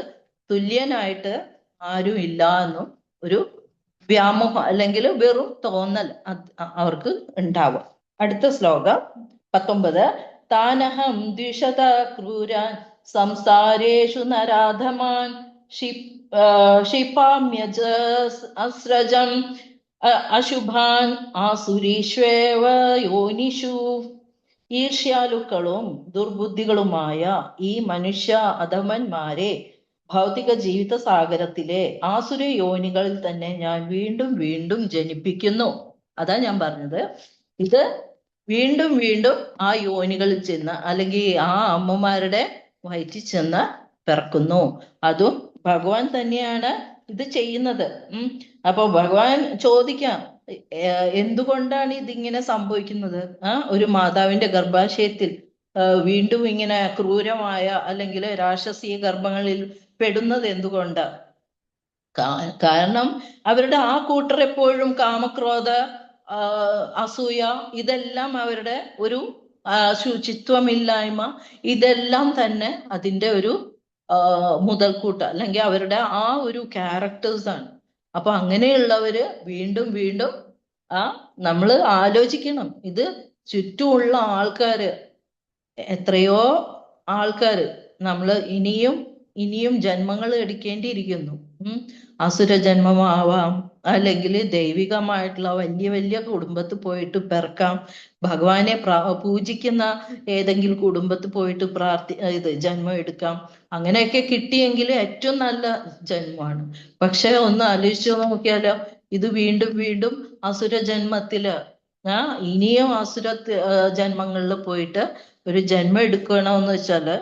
തുല്യനായിട്ട് ആരും ഇല്ല എന്നും ഒരു വ്യാമോഹം അല്ലെങ്കിൽ വെറും തോന്നൽ അവർക്ക് ഉണ്ടാവും. അടുത്ത ശ്ലോകം 19. താനഹം ദ്വിഷത ക്രൂരാൻ സംസാരേഷു നരാധമാൻ ക്ഷിപാമ്യജ അസ്രജം അശുഭാൻ ആസുരീഷ്വേവ യോനിഷു. ഈർഷ്യാലുക്കളും ദുർബുദ്ധികളുമായ ഈ മനുഷ്യ അധമന്മാരെ ഭൗതിക ജീവിത സാഗരത്തിലെ ആസുര യോനികളിൽ തന്നെ ഞാൻ വീണ്ടും വീണ്ടും ജനിപ്പിക്കുന്നു. അതാ ഞാൻ പറഞ്ഞത്, ഇത് വീണ്ടും വീണ്ടും ആ യോനികളിൽ ചെന്ന്, അല്ലെങ്കിൽ ആ അമ്മമാരുടെ വയറ്റിൽ ചെന്ന് പിറക്കുന്നു. അതും ഭഗവാൻ തന്നെയാണ് ഇത് ചെയ്യുന്നത്. അപ്പൊ ഭഗവാൻ ചോദിക്കാം, എന്തുകൊണ്ടാണ് ഇതിങ്ങനെ സംഭവിക്കുന്നത്? ഒരു മാതാവിന്റെ ഗർഭാശയത്തിൽ വീണ്ടും ഇങ്ങനെ ക്രൂരമായ അല്ലെങ്കിൽ രാക്ഷസീയ ഗർഭങ്ങളിൽ പെടുന്നത് എന്തുകൊണ്ട്? കാരണം അവരുടെ ആ കൂട്ടർ എപ്പോഴും കാമക്രോധ അസൂയ ഇതെല്ലാം അവരുടെ ഒരു ശുചിത്വമില്ലായ്മ ഇതെല്ലാം തന്നെ അതിന്റെ ഒരു മുതൽക്കൂട്ട്, അല്ലെങ്കിൽ അവരുടെ ആ ഒരു ക്യാരക്ടേഴ്സ് ആണ്. അപ്പൊ അങ്ങനെയുള്ളവര് വീണ്ടും വീണ്ടും നമ്മൾ ആലോചിക്കണം, ഇത് ചുറ്റുമുള്ള ആൾക്കാര്, എത്രയോ ആൾക്കാര് നമ്മൾ ഇനിയും ഇനിയും ജന്മങ്ങൾ എടുക്കേണ്ടിയിരിക്കുന്നു. അസുര ജന്മമാവാം, അല്ലെങ്കിൽ ദൈവികമായിട്ടുള്ള വലിയ വലിയ കുടുംബത്തിൽ പോയിട്ട് പിറക്കാം, ഭഗവാനെ പൂജിക്കുന്ന ഏതെങ്കിലും കുടുംബത്തിൽ പോയിട്ട് ജന്മം എടുക്കാം. അങ്ങനെയൊക്കെ കിട്ടിയെങ്കിൽ ഏറ്റവും നല്ല ജന്മമാണ്. പക്ഷെ ഒന്ന് ആലോചിച്ചു നോക്കിയാലോ, ഇത് വീണ്ടും വീണ്ടും അസുര ജന്മത്തില് ഇനിയും അസുര ജന്മങ്ങളിൽ പോയിട്ട് ഒരു ജന്മം എടുക്കണമെന്ന് വെച്ചാല്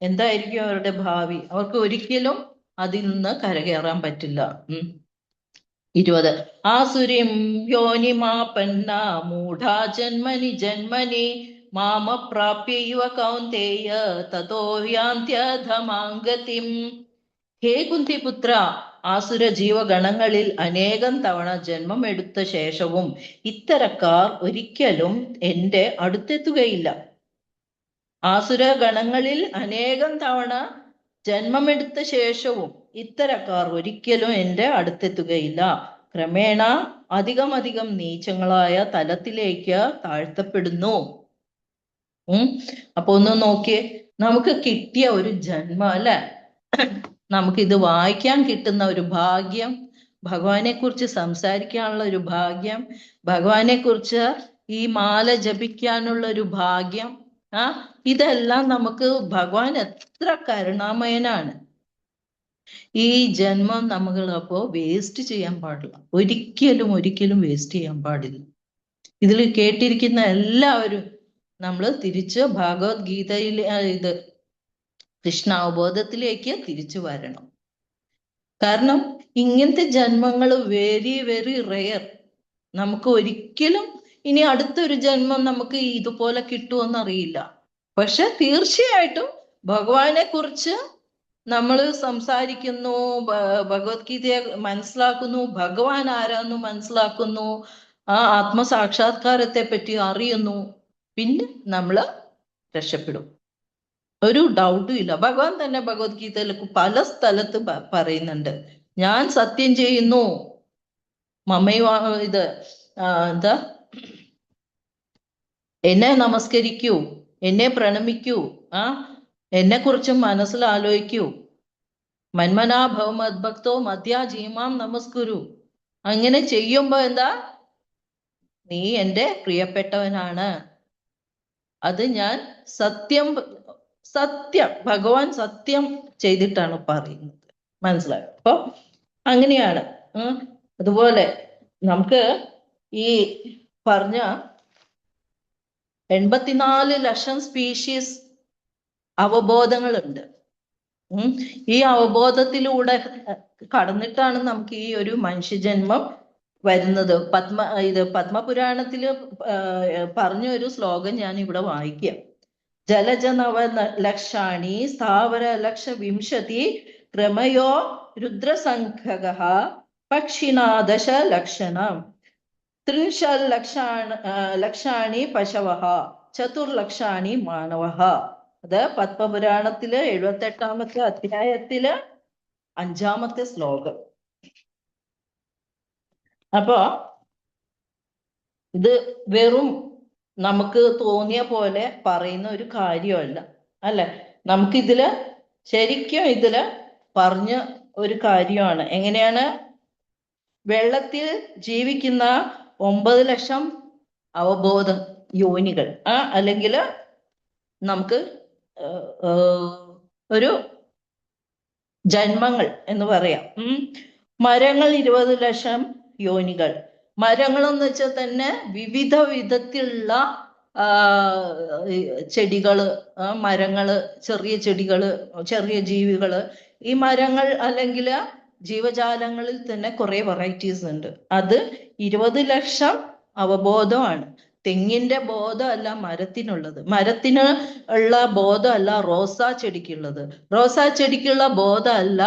എന്തായിരിക്കും അവരുടെ ഭാവി? അവർക്ക് ഒരിക്കലും അതിൽ നിന്ന് കരകയറാൻ പറ്റില്ല. 20 ആസുരിം യോനിമാപന്ന മൂഢാ ജന്മനി ജന്മനി മാമപ്രാപ്യൈവ കൗന്തേയ തതോ യാന്ത്യധമാംഗതിം. ഹേ കുന്തിപുത്ര, ആസുര ജീവഗണങ്ങളിൽ അനേകം തവണ ജന്മമെടുത്ത ശേഷവും ഇത്തരക്കാർ ഒരിക്കലും എന്റെ അടുത്തെത്തുകയില്ല. ആസുര ഗണങ്ങളിൽ അനേകം തവണ ജന്മമെടുത്ത ശേഷവും ഇത്തരക്കാർ ഒരിക്കലും എന്റെ അടുത്തെത്തുകയില്ല. ക്രമേണ അധികം നീചങ്ങളായ തലത്തിലേക്ക് താഴ്ത്തപ്പെടുന്നു. അപ്പൊ ഒന്ന് നോക്കിയേ, നമുക്ക് കിട്ടിയ ഒരു ജന്മം അല്ലെ, നമുക്കിത് വായിക്കാൻ കിട്ടുന്ന ഒരു ഭാഗ്യം, ഭഗവാനെ കുറിച്ച് സംസാരിക്കാനുള്ള ഒരു ഭാഗ്യം, ഭഗവാനെ കുറിച്ച് ഈ മാല ജപിക്കാനുള്ള ഒരു ഭാഗ്യം, ഇതെല്ലാം നമുക്ക് ഭഗവാൻ എത്ര കരുണാമയനാണ്. ഈ ജന്മം നമ്മൾ അപ്പോ വേസ്റ്റ് ചെയ്യാൻ പാടില്ല, ഒരിക്കലും വേസ്റ്റ് ചെയ്യാൻ പാടില്ല. ഇതിൽ കേട്ടിരിക്കുന്ന എല്ലാവരും നമ്മൾ തിരിച്ച് ഭഗവത്ഗീതയിലെ ഇത് കൃഷ്ണാവബോധത്തിലേക്ക് തിരിച്ചു വരണം. കാരണം ഇങ്ങനത്തെ ജന്മങ്ങൾ വെരി റെയർ. നമുക്ക് ഒരിക്കലും ഇനി അടുത്തൊരു ജന്മം നമുക്ക് ഇതുപോലെ കിട്ടുമെന്നറിയില്ല. പക്ഷെ തീർച്ചയായിട്ടും ഭഗവാനെ കുറിച്ച് നമ്മൾ സംസാരിക്കുന്നു, ഭഗവത്ഗീതയെ മനസ്സിലാക്കുന്നു, ഭഗവാൻ ആരാന്ന് മനസ്സിലാക്കുന്നു, ആ ആത്മസാക്ഷാത്കാരത്തെ പറ്റി അറിയുന്നു, പിന്നെ നമ്മള് രക്ഷപ്പെടും. ഒരു ഡൗട്ടും ഇല്ല. ഭഗവാൻ തന്നെ ഭഗവത്ഗീതയിൽ പല സ്ഥലത്ത് പറയുന്നുണ്ട്, ഞാൻ സത്യം ചെയ്യുന്നു, ഇത് എന്താ, എന്നെ നമസ്കരിക്കൂ, എന്നെ പ്രണമിക്കൂ, എന്നെ കുറിച്ച് മനസ്സിൽ ആലോചിക്കൂ, മന്മനാഭവ മദ്ഭക്തോ മധ്യാജീമാം നമസ്കുരു. അങ്ങനെ ചെയ്യുമ്പോ എന്താ, നീ എൻ്റെ പ്രിയപ്പെട്ടവനാണ്. അത് ഞാൻ സത്യം ഭഗവാൻ സത്യം ചെയ്തിട്ടാണ് പറയുന്നത്. മനസ്സിലായോ? അപ്പൊ അങ്ങനെയാണ്. അതുപോലെ നമുക്ക് ഈ പറഞ്ഞ 84 ലക്ഷം സ്പീഷീസ് അവബോധങ്ങളുണ്ട്. ഈ അവബോധത്തിലൂടെ കടന്നിട്ടാണ് നമുക്ക് ഈ ഒരു മനുഷ്യജന്മം വരുന്നത്. പത്മപുരാണത്തില് പറഞ്ഞ ഒരു ശ്ലോകം ഞാൻ ഇവിടെ വായിക്കാം. ജലജ 9 ലക്ഷാണി സ്ഥാവര ലക്ഷ വിംശതി ക്രമയോ രുദ്രസംഖക പക്ഷിണാ 10 ലക്ഷണം 30 ലക്ഷാണി പശവ 4 ലക്ഷാണി മാനവ. അത് പത്മപുരാണത്തില് 78-ാമത്തെ അധ്യായത്തില് 5-ാമത്തെ ശ്ലോകം. അപ്പോ ഇത് വെറും നമുക്ക് തോന്നിയ പോലെ പറയുന്ന ഒരു കാര്യമല്ല, അല്ലെ? നമുക്കിതില് ശരിക്കും ഇതില് പറഞ്ഞ ഒരു കാര്യമാണ്. എങ്ങനെയാണ്? വെള്ളത്തിൽ ജീവിക്കുന്ന 9 ലക്ഷം അവബോധ യോനികൾ, അല്ലെങ്കിൽ നമുക്ക് ഒരു ജന്മങ്ങൾ എന്ന് പറയാം. മരങ്ങൾ 20 ലക്ഷം യോനികൾ. മരങ്ങൾ എന്ന് വെച്ചാൽ തന്നെ വിവിധ വിധത്തിലുള്ള ചെടികള്, മരങ്ങള്, ചെറിയ ചെടികള്, ചെറിയ ജീവികള്. ഈ മരങ്ങൾ അല്ലെങ്കിൽ ജീവജാലങ്ങളിൽ തന്നെ കുറെ വെറൈറ്റീസ് ഉണ്ട്. അത് 20 ലക്ഷം അവബോധമാണ്. തെങ്ങിന്റെ ബോധമല്ല മരത്തിനുള്ളത്, മരത്തിന് ഉള്ള ബോധമല്ല റോസാ ചെടിക്കുള്ളത്, റോസാ ചെടിക്കുള്ള ബോധമല്ല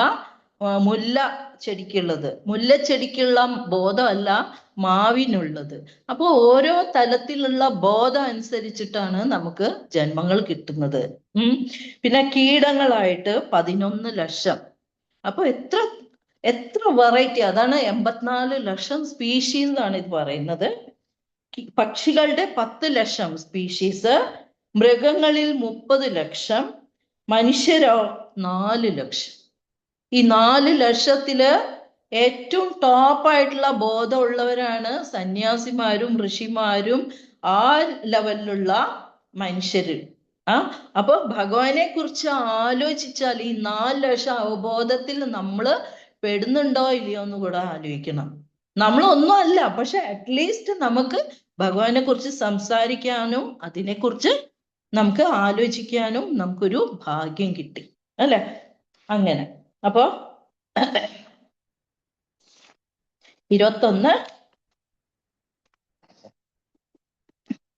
മുല്ല ചെടിക്കുള്ളത്, മുല്ലച്ചെടിക്കുള്ള ബോധമല്ല മാവിനുള്ളത്. അപ്പോൾ ഓരോ തലത്തിലുള്ള ബോധം അനുസരിച്ചിട്ടാണ് നമുക്ക് ജന്മങ്ങൾ കിട്ടുന്നത്. പിന്നെ കീടങ്ങളായിട്ട് 11 ലക്ഷം. അപ്പൊ എത്ര വെറൈറ്റി! അതാണ് 84 ലക്ഷം സ്പീഷീസ് ആണ് ഇത് പറയുന്നത്. പക്ഷികളുടെ 10 ലക്ഷം സ്പീഷീസ്, മൃഗങ്ങളിൽ 30 ലക്ഷം, മനുഷ്യരോ 4 ലക്ഷം. ഈ 4 ലക്ഷത്തില് ഏറ്റവും ടോപ്പായിട്ടുള്ള ബോധമുള്ളവരാണ് സന്യാസിമാരും ഋഷിമാരും, ആ ലെവലിലുള്ള മനുഷ്യര്. അപ്പൊ ഭഗവാനെ കുറിച്ച് ആലോചിച്ചാൽ ഈ 4 ലക്ഷം അവബോധത്തിൽ നമ്മൾ പെടുന്നുണ്ടോ ഇല്ലയോ എന്ന് കൂടെ ആലോചിക്കണം. നമ്മളൊന്നും അല്ല, പക്ഷെ അറ്റ്ലീസ്റ്റ് നമുക്ക് ഭഗവാനെ കുറിച്ച് സംസാരിക്കാനും അതിനെക്കുറിച്ച് നമുക്ക് ആലോചിക്കാനും നമുക്കൊരു ഭാഗ്യം കിട്ടി, അല്ലെ? അങ്ങനെ. അപ്പോ 21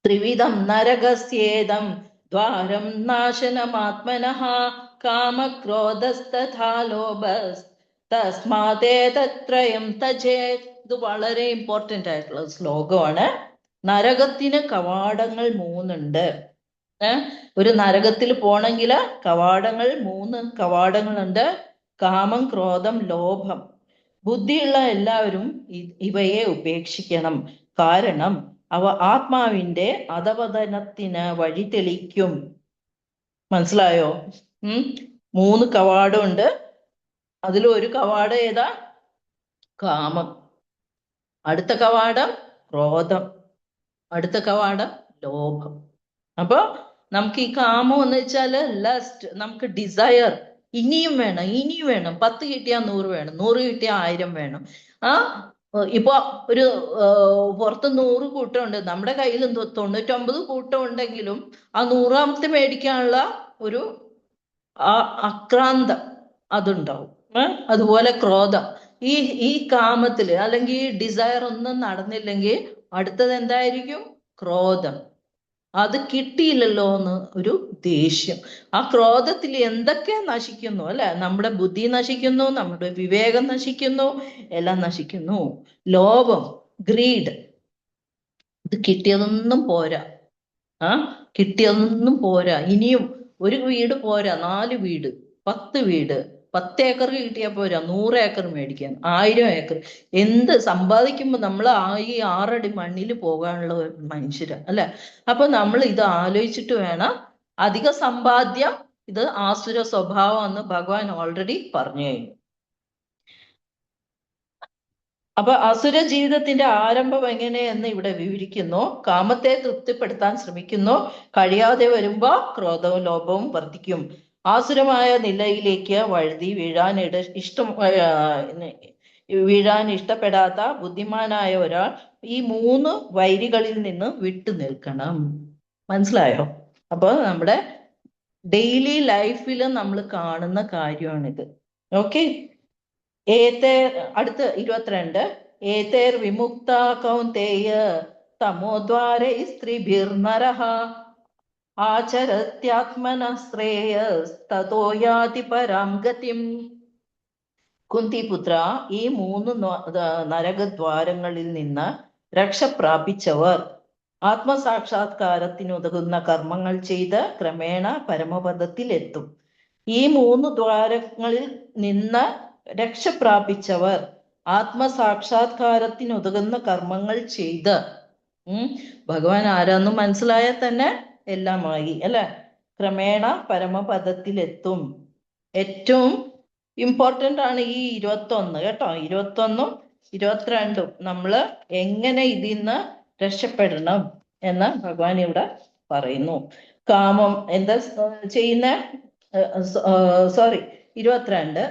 ത്രിവിധം നരകസ്യേദം ദ്വാരം നാശനമാത്മനഃ കാമക്രോധസ്തഥാ ലോഭസ് തസ്മാദേതത്രയം തജേത്. ഇത് വളരെ ഇമ്പോർട്ടന്റ് ആയിട്ടുള്ള ശ്ലോകമാണ്. നരകത്തിന് കവാടങ്ങൾ 3 ഉണ്ട്. ഒരു നരകത്തിൽ പോണെങ്കിൽ കവാടങ്ങൾ 3 കവാടങ്ങളുണ്ട്. കാമം, ക്രോധം, ലോഭം. ബുദ്ധിയുള്ള എല്ലാവരും ഇവയെ ഉപേക്ഷിക്കണം. കാരണം അവ ആത്മാവിന്റെ അധപതനത്തിന് വഴി തെളിക്കും. മനസ്സിലായോ? 3 കവാടമുണ്ട്. അതിലൊരു കവാടം ഏതാ? കാമം. അടുത്ത കവാടം ക്രോധം. അടുത്ത കവാടം ലോഭം. അപ്പൊ നമുക്ക് ഈ കാമം എന്ന് വെച്ചാല് ലസ്റ്റ്, നമുക്ക് ഡിസയർ, ഇനിയും വേണം, ഇനിയും വേണം. 10 കിട്ടിയാൽ 100 വേണം, 100 കിട്ടിയാൽ 1000 വേണം. ഇപ്പൊ ഒരു പുറത്ത് 100 കൂട്ടമുണ്ട്, നമ്മുടെ കയ്യിൽ 99 കൂട്ടം ഉണ്ടെങ്കിലും ആ 100ാമത്തെ മേടിക്കാനുള്ള ഒരു അക്രാന്തം അതുണ്ടാവും. അതുപോലെ ക്രോധം. ഈ കാമത്തില് അല്ലെങ്കിൽ ഈ ഡിസയർ ഒന്നും നടന്നില്ലെങ്കിൽ അടുത്തത് എന്തായിരിക്കും? ക്രോധം. അത് കിട്ടിയില്ലല്ലോ എന്ന് ഒരു ദേഷ്യം. ആ ക്രോധത്തിൽ എന്തൊക്കെ നശിക്കുന്നു അല്ലെ? നമ്മുടെ ബുദ്ധി നശിക്കുന്നു, നമ്മുടെ വിവേകം നശിക്കുന്നു, എല്ലാം നശിക്കുന്നു. ലോഭം, ഗ്രീഡ്. ഇത് കിട്ടിയതൊന്നും പോരാ. കിട്ടിയതൊന്നും പോരാ. ഇനിയും ഒരു വീട് പോരാ, 4 വീട്, 10 വീട്. 10 ഏക്കർ കിട്ടിയാൽ പോരാ, 100 ഏക്കർ മേടിക്കാൻ, 1000 ഏക്കർ. എന്ത് സമ്പാദിക്കുമ്പോൾ നമ്മൾ ഈ 6 അടി മണ്ണിൽ പോകാനുള്ള മനുഷ്യരാ അല്ലെ? അപ്പൊ നമ്മൾ ഇത് ആലോചിച്ചിട്ട് വേണം. അധിക സമ്പാദ്യം ഇത് ആസുര സ്വഭാവം എന്ന് ഭഗവാൻ ഓൾറെഡി പറഞ്ഞു കഴിഞ്ഞു. അപ്പൊ അസുര ജീവിതത്തിന്റെ ആരംഭം എങ്ങനെയെന്ന് ഇവിടെ വിവരിക്കുന്നു. കാമത്തെ തൃപ്തിപ്പെടുത്താൻ ശ്രമിക്കുന്നു. കഴിയാതെ വരുമ്പോ ക്രോധവും ലോഭവും വർദ്ധിക്കും. ആസുരമായ നിലയിലേക്ക് വഴുതി വീഴാൻ ഇഷ്ടപ്പെടാത്ത ബുദ്ധിമാനായ ഒരാൾ ഈ 3 വൈരികളിൽ നിന്ന് വിട്ടു നിൽക്കണം. മനസ്സിലായോ? അപ്പൊ നമ്മുടെ ഡെയിലി ലൈഫിൽ നമ്മൾ കാണുന്ന കാര്യമാണിത്. ഓക്കെ. അടുത്ത 22 ഏതേർ വിമുക്ത കൗന്ദേയ തമോദ്വാരൈ സ്ത്രീഭിർനരഃ ആചരത്യാത്മനഃ ശ്രേയസ്തതോ യാതി പരാം ഗതിം. കുന്തിപുത്ര, ഈ 3 നരകദ്വാരങ്ങളിൽ നിന്ന് രക്ഷ പ്രാപിച്ചവർ ആത്മസാക്ഷാത്കാരത്തിനുതകുന്ന കർമ്മങ്ങൾ ചെയ്ത് ക്രമേണ പരമപദത്തിൽ എത്തും. ഈ 3 ദ്വാരങ്ങളിൽ നിന്ന് രക്ഷ പ്രാപിച്ചവർ ആത്മസാക്ഷാത്കാരത്തിനുതകുന്ന കർമ്മങ്ങൾ ചെയ്ത് ഭഗവാൻ ആരാന്ന് മനസ്സിലായാൽ തന്നെ എല്ലാമായി അല്ലെ? ക്രമേണ പരമപദത്തിലെത്തും. ഏറ്റവും ഇമ്പോർട്ടൻ്റ് ആണ് ഈ 21 കേട്ടോ. 21ഉം 22ഉം നമ്മള് എങ്ങനെ ഇതിന്ന് രക്ഷപ്പെടണം എന്ന് ഭഗവാൻ ഇവിടെ പറയുന്നു. കാമം എന്താ ചെയ്യുന്ന? 22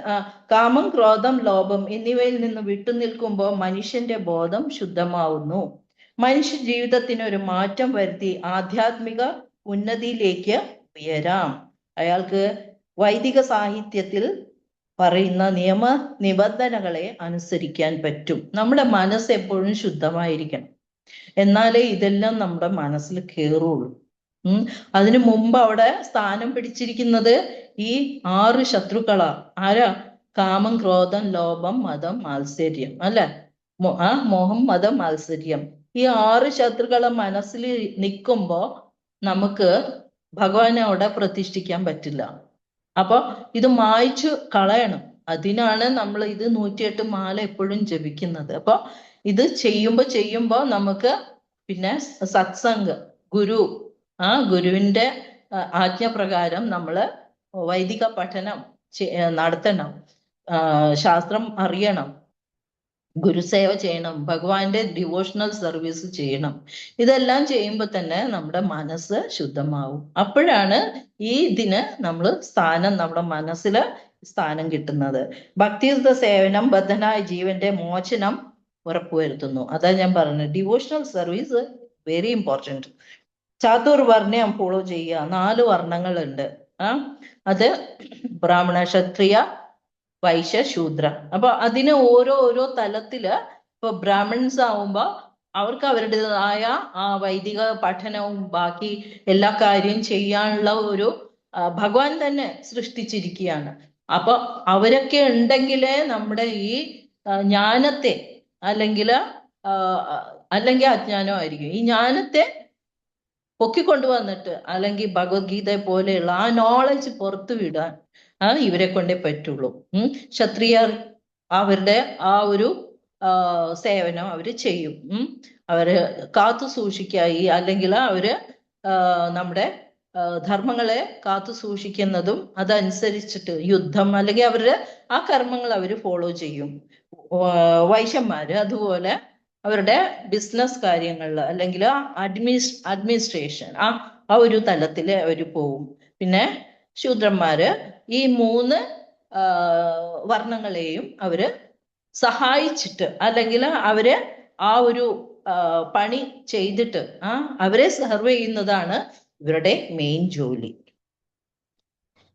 കാമം, ക്രോധം, ലോഭം എന്നിവയിൽ നിന്ന് വിട്ടുനിൽക്കുമ്പോൾ മനുഷ്യന്റെ ബോധം ശുദ്ധമാവുന്നു. മനുഷ്യ ജീവിതത്തിന് ഒരു മാറ്റം വരുത്തി ആധ്യാത്മിക ഉന്നതിയിലേക്ക് ഉയരാം. അയാൾക്ക് വൈദിക സാഹിത്യത്തിൽ പറയുന്ന നിയമ നിബന്ധനകളെ അനുസരിക്കാൻ പറ്റും. നമ്മുടെ മനസ്സ് എപ്പോഴും ശുദ്ധമായിരിക്കണം. എന്നാലേ ഇതെല്ലാം നമ്മുടെ മനസ്സിൽ കയറുള്ളൂ. അതിനു മുമ്പ് അവിടെ സ്ഥാനം പിടിച്ചിരിക്കുന്നത് ഈ 6 ശത്രുക്കളാ. ആരാ? കാമം, ക്രോധം, ലോഭം, മതം, മാത്സര്യം അല്ലെ? മോഹം, മതം, മാത്സര്യം. ഈ 6 ശത്രുക്കളെ മനസ്സിൽ നിൽക്കുമ്പോ നമുക്ക് ഭഗവാനെ അവിടെ പ്രതിഷ്ഠിക്കാൻ പറ്റില്ല. അപ്പൊ ഇത് മായ്ച്ചു കളയണം. അതിനാണ് നമ്മൾ ഇത് 108 മാല എപ്പോഴും ജപിക്കുന്നത്. അപ്പൊ ഇത് ചെയ്യുമ്പോ നമുക്ക് പിന്നെ സത്സംഗ്, ഗുരുവിന്റെ ആജ്ഞപ്രകാരം നമ്മള് വൈദിക പഠനം നടത്തണം, ശാസ്ത്രം അറിയണം, ഗുരുസേവ ചെയ്യണം, ഭഗവാന്റെ ഡിവോഷണൽ സർവീസ് ചെയ്യണം. ഇതെല്ലാം ചെയ്യുമ്പോൾ തന്നെ നമ്മുടെ മനസ്സ് ശുദ്ധമാവും. അപ്പോഴാണ് ഈ ഇതിന് നമ്മുടെ മനസ്സിൽ സ്ഥാനം കിട്ടുന്നത്. ഭക്തിയുക്ത സേവനം ബദ്ധനായ ജീവന്റെ മോചനം ഉറപ്പുവരുത്തുന്നു. അതാ ഞാൻ പറഞ്ഞത്, ഡിവോഷണൽ സർവീസ് വെരി ഇമ്പോർട്ടൻറ്റ്. ചാതുർവർണ്ണം ഫോളോ ചെയ്യുക. 4 വർണ്ണങ്ങളുണ്ട്. അത് ബ്രാഹ്മണ, ക്ഷത്രിയ, വൈശ്യ, ശൂദ്ര. അപ്പൊ അതിന് ഓരോ തലത്തില് ഇപ്പൊ ബ്രാഹ്മിൺസ് ആവുമ്പോ അവർക്ക് അവരുടേതായ ആ വൈദിക പഠനവും ബാക്കി എല്ലാ കാര്യം ചെയ്യാനുള്ള ഒരു ഭഗവാൻ തന്നെ സൃഷ്ടിച്ചിരിക്കുകയാണ്. അപ്പൊ അവരൊക്കെ ഉണ്ടെങ്കിലേ നമ്മുടെ ഈ ജ്ഞാനത്തെ അല്ലെങ്കിൽ അല്ലെങ്കിൽ അജ്ഞാനമായിരിക്കും, ഈ ജ്ഞാനത്തെ പൊക്കിക്കൊണ്ടുവന്നിട്ട് അല്ലെങ്കിൽ ഭഗവത്ഗീത പോലെയുള്ള ആ നോളജ് പുറത്തു വിടാൻ ഇവരെ കൊണ്ടേ പറ്റുള്ളൂ. ക്ഷത്രിയർ അവരുടെ ആ ഒരു സേവനം അവര് ചെയ്യും. അവര് കാത്തു സൂക്ഷിക്കായി അല്ലെങ്കിൽ അവര് നമ്മുടെ ധർമ്മങ്ങളെ കാത്തു സൂക്ഷിക്കുന്നതും അതനുസരിച്ചിട്ട് യുദ്ധം അല്ലെങ്കിൽ അവരുടെ ആ കർമ്മങ്ങൾ അവര് ഫോളോ ചെയ്യും. വൈശ്യന്മാര് അതുപോലെ അവരുടെ ബിസിനസ് കാര്യങ്ങളിൽ അല്ലെങ്കിൽ അഡ്മിനിസ്ട്രേഷൻ ആ ഒരു തലത്തിൽ അവർ പോവും. പിന്നെ ശൂദ്രന്മാര് ഈ 3 വർണ്ണങ്ങളെയും അവര് സഹായിച്ചിട്ട് അല്ലെങ്കിൽ അവര് ആ ഒരു പണി ചെയ്തിട്ട് അവരെ സെർവ് ചെയ്യുന്നതാണ് ഇവരുടെ മെയിൻ ജോലി.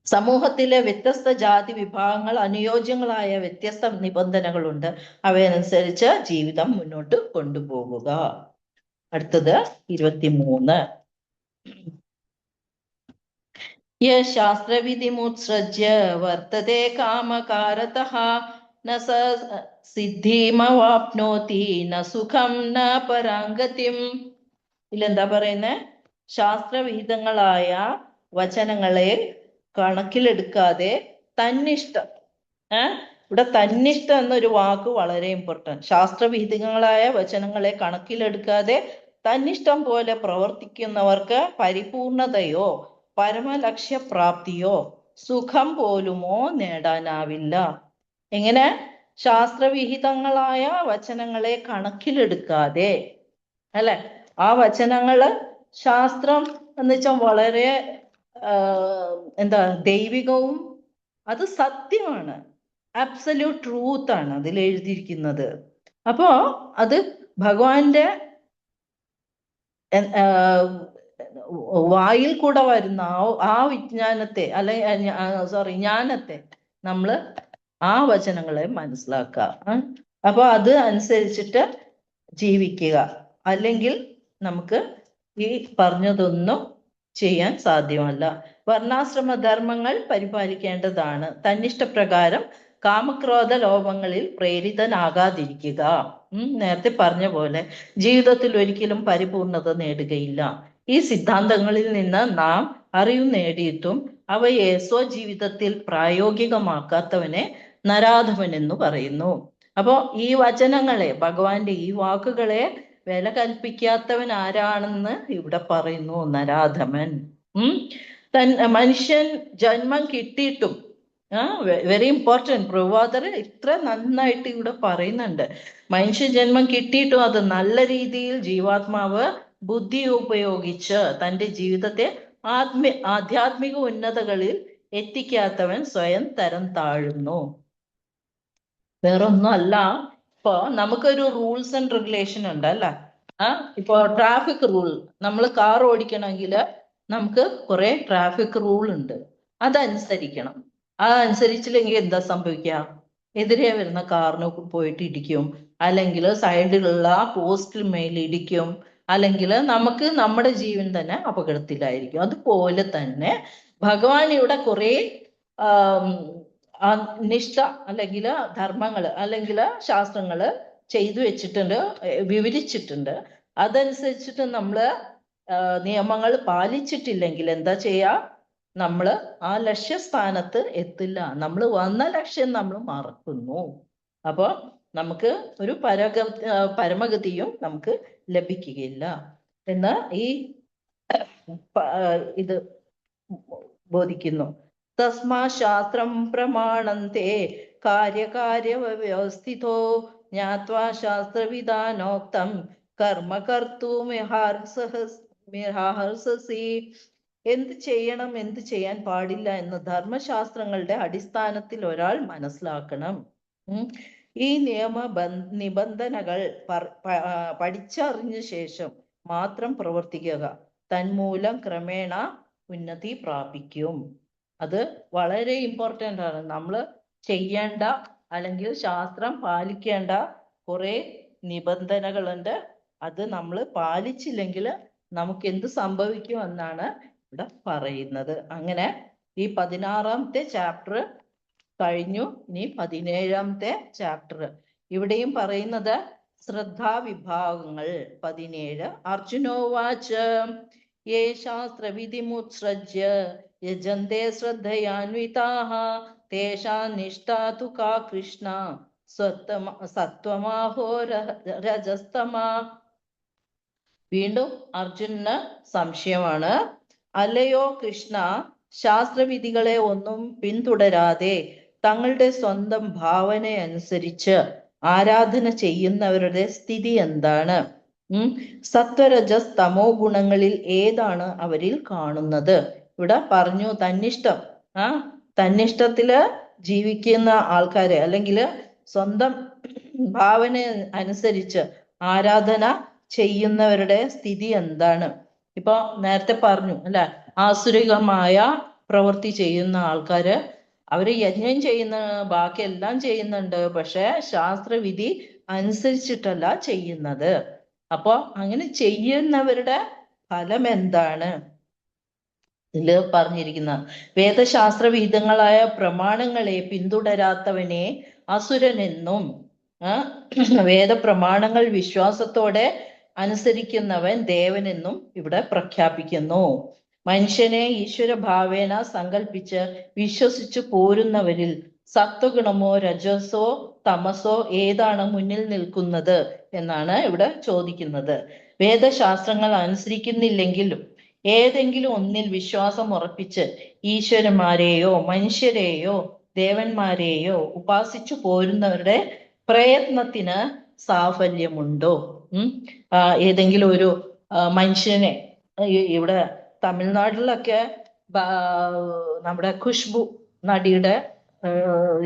സമൂഹത്തിലെ വ്യത്യസ്ത ജാതി വിഭാഗങ്ങൾ അനുയോജ്യങ്ങളായ വ്യത്യസ്ത നിബന്ധനകളുണ്ട്. അവയനുസരിച്ച് ജീവിതം മുന്നോട്ട് കൊണ്ടുപോകുക. അടുത്തത് 23. ശാസ്ത്രവിധിമുത്സൃജ്യ വർത്തതേ കാമകാരതഃ ന സിദ്ധിമവാപ്നോതി ന സുഖം ന പരാംഗതിം. ഇതിലെന്താ പറയുന്നേ? ശാസ്ത്രവിഹിതങ്ങളായ വചനങ്ങളെ കണക്കിലെടുക്കാതെ തന്നിഷ്ടം, ഇവിടെ തന്നിഷ്ടം എന്നൊരു വാക്ക് വളരെ ഇമ്പോർട്ടൻറ്റ്. ശാസ്ത്രവിഹിതങ്ങളായ വചനങ്ങളെ കണക്കിലെടുക്കാതെ തന്നിഷ്ടം പോലെ പ്രവർത്തിക്കുന്നവർക്ക് പരിപൂർണതയോ പരമലക്ഷ്യപ്രാപ്തിയോ സുഖം പോലുമോ നേടാനാവില്ല. എങ്ങനെ? ശാസ്ത്രവിഹിതങ്ങളായ വചനങ്ങളെ കണക്കിലെടുക്കാതെ, അല്ലെ? ആ വചനങ്ങള് ശാസ്ത്രം എന്ന് വെച്ചാൽ വളരെ ദൈവികവും അത് സത്യമാണ്, അബ്സല്യൂട്ട് ട്രൂത്ത് ആണ് അതിൽ എഴുതിയിരിക്കുന്നത്. അപ്പോ അത് ഭഗവാന്റെ വായിൽ കൂടെ വരുന്ന ആ വിജ്ഞാനത്തെ ജ്ഞാനത്തെ നമ്മള് ആ വചനങ്ങളെ മനസ്സിലാക്കുക. അപ്പൊ അത് അനുസരിച്ചിട്ട് ജീവിക്കുക. അല്ലെങ്കിൽ നമുക്ക് ഈ പറഞ്ഞതൊന്നും ചെയ്യാൻ സാധ്യമല്ല. വർണ്ണാശ്രമ ധർമ്മങ്ങൾ പരിപാലിക്കേണ്ടതാണ്. തന്നിഷ്ടപ്രകാരം കാമക്രോധ ലോഭങ്ങളിൽ പ്രേരിതനാകാതിരിക്കുക. നേരത്തെ പറഞ്ഞ പോലെ ജീവിതത്തിൽ ഒരിക്കലും പരിപൂർണത നേടുകയില്ല. ഈ സിദ്ധാന്തങ്ങളിൽ നിന്ന് നാം അറിവ് നേടിയിട്ടും അവയെ സ്വജീവിതത്തിൽ പ്രായോഗികമാക്കാത്തവനെ നരാധമൻ എന്ന് പറയുന്നു. അപ്പോ ഈ വചനങ്ങളെ, ഭഗവാന്റെ ഈ വാക്കുകളെ വില കൽപ്പിക്കാത്തവൻ ആരാണെന്ന് ഇവിടെ പറയുന്നു, നരാധമൻ. മനുഷ്യൻ ജന്മം കിട്ടിയിട്ടും വെരി ഇമ്പോർട്ടൻറ്റ്, പ്രഭാതർ ഇത്ര നന്നായിട്ട് ഇവിടെ പറയുന്നുണ്ട്. മനുഷ്യ ജന്മം കിട്ടിയിട്ടും അത് നല്ല രീതിയിൽ ജീവാത്മാവ് ബുദ്ധി ഉപയോഗിച്ച് തൻ്റെ ജീവിതത്തെ ആധ്യാത്മിക ഉന്നതകളിൽ എത്തിക്കാത്തവൻ സ്വയം തരം താഴുന്നു. വേറൊന്നും അല്ല. ഇപ്പൊ നമുക്കൊരു റൂൾസ് ആൻഡ് റെഗുലേഷൻ ഉണ്ട്, അല്ല? ഇപ്പൊ ട്രാഫിക് റൂൾ, നമ്മൾ കാർ ഓടിക്കണമെങ്കിൽ നമുക്ക് കുറെ ട്രാഫിക് റൂൾ ഉണ്ട്, അതനുസരിക്കണം. അതനുസരിച്ചില്ലെങ്കിൽ എന്താ സംഭവിക്കുക? എതിരെ വരുന്ന കാറിന് പോയിട്ട് ഇടിക്കും, അല്ലെങ്കിൽ സൈഡിലുള്ള പോസ്റ്റിൽ മേൽ ഇടിക്കും, അല്ലെങ്കിൽ നമുക്ക് നമ്മുടെ ജീവൻ തന്നെ അപകടത്തിലായിരിക്കും. അതുപോലെ തന്നെ ഭഗവാൻ ഇവിടെ കുറെ നിഷ്ഠ അല്ലെങ്കിൽ ധർമ്മങ്ങൾ അല്ലെങ്കിൽ ശാസ്ത്രങ്ങൾ ചെയ്തു വെച്ചിട്ടുണ്ട്, വിവരിച്ചിട്ടുണ്ട്. അതനുസരിച്ചിട്ട് നമ്മൾ നിയമങ്ങൾ പാലിച്ചിട്ടില്ലെങ്കിൽ എന്താ ചെയ്യാ? നമ്മൾ ആ ലക്ഷ്യസ്ഥാനത്ത് എത്തില്ല. നമ്മൾ വന്ന ലക്ഷ്യം നമ്മൾ മറക്കുന്നു. അപ്പൊ നമുക്ക് ഒരു പരമഗതിയും നമുക്ക് ലഭിക്കുകയില്ല എന്ന് ഈ ഇത് ബോധിക്കുന്നു. തസ്മാ ശാസ്ത്രം പ്രമാണന്തെ കാര്യകാര്യവ്യവസ്ഥിതോ ജ്ഞാത്വാ ശാസ്ത്രവിധാനോക്തം കർമ്മ കർത്തൂമിഹാർഹസി. എന്ത് ചെയ്യണം, എന്ത് ചെയ്യാൻ പാടില്ല എന്ന് ധർമ്മശാസ്ത്രങ്ങളുടെ അടിസ്ഥാനത്തിൽ ഒരാൾ മനസ്സിലാക്കണം. ഈ നിബന്ധനകൾ പഠിച്ചറിഞ്ഞ ശേഷം മാത്രം പ്രവർത്തിക്കുക. തന്മൂലം ക്രമേണ ഉന്നതി പ്രാപിക്കും. അത് വളരെ ഇമ്പോർട്ടൻ്റ് ആണ്. നമ്മൾ ചെയ്യേണ്ട അല്ലെങ്കിൽ ശാസ്ത്രം പാലിക്കേണ്ട കുറെ നിബന്ധനകളുണ്ട്. അത് നമ്മൾ പാലിച്ചില്ലെങ്കിൽ നമുക്ക് എന്ത് സംഭവിക്കും എന്നാണ് ഇവിടെ പറയുന്നത്. അങ്ങനെ ഈ 16ാമത്തെ ചാപ്റ്റർ കഴിഞ്ഞു. ഇനി 17ാമത്തെ ചാപ്റ്റർ. ഇവിടെയും പറയുന്നത് ശ്രദ്ധാവിഭാഗങ്ങൾ. 17 അർജുനോവാച യേ ശാസ്ത്രവിധിമുത്സൃജ്യ യജന്തെ ശ്രദ്ധയാന്വിതാഃ തേഷാം നിഷ്ഠാ തു കാ കൃഷ്ണ സത്വമാഹോ രജസ്തമാ. വീണ്ടും അർജുനന് സംശയമാണ്. അല്ലയോ കൃഷ്ണ, ശാസ്ത്രവിധികളെ ഒന്നും പിന്തുടരാതെ തങ്ങളുടെ സ്വന്തം ഭാവനയനുസരിച്ച് ആരാധന ചെയ്യുന്നവരുടെ സ്ഥിതി എന്താണ്? സത്വരജസ് തമോ ഗുണങ്ങളിൽ ഏതാണ് അവരിൽ കാണുന്നത്? ഇവിടെ പറഞ്ഞു തന്നിഷ്ടം. തന്നിഷ്ടത്തില് ജീവിക്കുന്ന ആൾക്കാരെ അല്ലെങ്കിൽ സ്വന്തം ഭാവന അനുസരിച്ച് ആരാധന ചെയ്യുന്നവരുടെ സ്ഥിതി എന്താണ്? ഇപ്പൊ നേരത്തെ പറഞ്ഞു അല്ലെ, ആസുരികമായ പ്രവൃത്തി ചെയ്യുന്ന ആൾക്കാര് അവര് യജ്ഞം ചെയ്യുന്ന ബാക്കിയെല്ലാം ചെയ്യുന്നുണ്ട്, പക്ഷെ ശാസ്ത്രവിധി അനുസരിച്ചിട്ടല്ല ചെയ്യുന്നത്. അപ്പൊ അങ്ങനെ ചെയ്യുന്നവരുടെ ഫലം എന്താണ്? ഇതില് പറഞ്ഞിരിക്കുന്ന വേദശാസ്ത്ര വിഹിതങ്ങളായ പ്രമാണങ്ങളെ പിന്തുടരാത്തവനെ അസുരനെന്നും വേദപ്രമാണങ്ങൾ വിശ്വാസത്തോടെ അനുസരിക്കുന്നവൻ ദേവനെന്നും ഇവിടെ പ്രഖ്യാപിക്കുന്നു. മനുഷ്യനെ ഈശ്വര ഭാവേന സങ്കല്പിച്ച് വിശ്വസിച്ചു പോരുന്നവരിൽ സത്വഗുണമോ രജസോ തമസോ ഏതാണ് മുന്നിൽ നിൽക്കുന്നത് എന്നാണ് ഇവിടെ ചോദിക്കുന്നത്. വേദശാസ്ത്രങ്ങൾ അനുസരിക്കുന്നില്ലെങ്കിലും ഏതെങ്കിലും ഒന്നിൽ വിശ്വാസം ഉറപ്പിച്ച് ഈശ്വരന്മാരെയോ മനുഷ്യരെയോ ദേവന്മാരെയോ ഉപാസിച്ചു പോരുന്നവരുടെ പ്രയത്നത്തിന് സാഫല്യമുണ്ടോ? ഏതെങ്കിലും ഒരു മനുഷ്യനെ, ഇവിടെ തമിഴ്നാട്ടിലൊക്കെ നമ്മുടെ ഖുഷ്ബു നടിയുടെ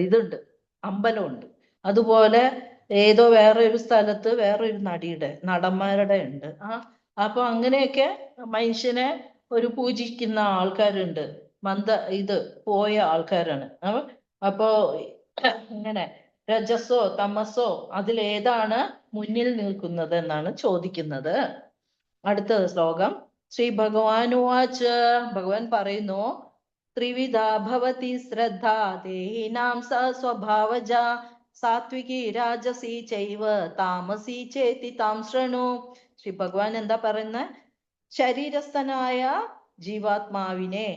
ഇതുണ്ട്, അമ്പലമുണ്ട്. അതുപോലെ ഏതോ വേറൊരു സ്ഥലത്ത് വേറൊരു നടന്മാരുടെ ഉണ്ട്. അപ്പൊ അങ്ങനെയൊക്കെ മനുഷ്യനെ ഒരു പൂജിക്കുന്ന ആൾക്കാരുണ്ട്. പോയ ആൾക്കാരാണ്. അപ്പോ ഇങ്ങനെ രജസോ തമസോ അതിലേതാണ് മുന്നിൽ നിൽക്കുന്നത് എന്നാണ് ചോദിക്കുന്നത്. അടുത്ത ശ്ലോകം. ശ്രീ ഭഗവാനുവാച, ഭഗവാൻ പറയുന്നു, ത്രിവിധ ഭവതി ശ്രദ്ധ ദേഹിനാം സ്വഭാവജ സാത്വികി രാജസി ചൈവ താമസി ചേതി താം ശൃണു. ശ്രീ ഭഗവാൻ എന്താ പറയുന്നത്? ശരീരസ്ഥനായ ജീവാത്മാവിനെ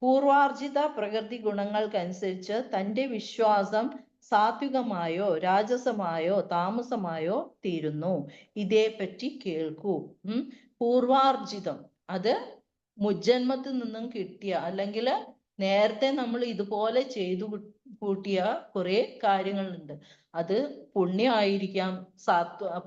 പൂർവാർജിത പ്രകൃതി ഗുണങ്ങൾക്കനുസരിച്ച് തൻ്റെ വിശ്വാസം സാത്വികമായോ രാജസമായോ താമസമായോ തീരുന്നു. ഇതേപ്പറ്റി കേൾക്കൂ. പൂർവാർജിതം, അത് മുജ്ജന്മത്തിൽ നിന്നും കിട്ടിയ അല്ലെങ്കിൽ നേരത്തെ നമ്മൾ ഇതുപോലെ ചെയ്തു കൂട്ടിയ കുറെ കാര്യങ്ങളുണ്ട്. അത് പുണ്യമായിരിക്കാം.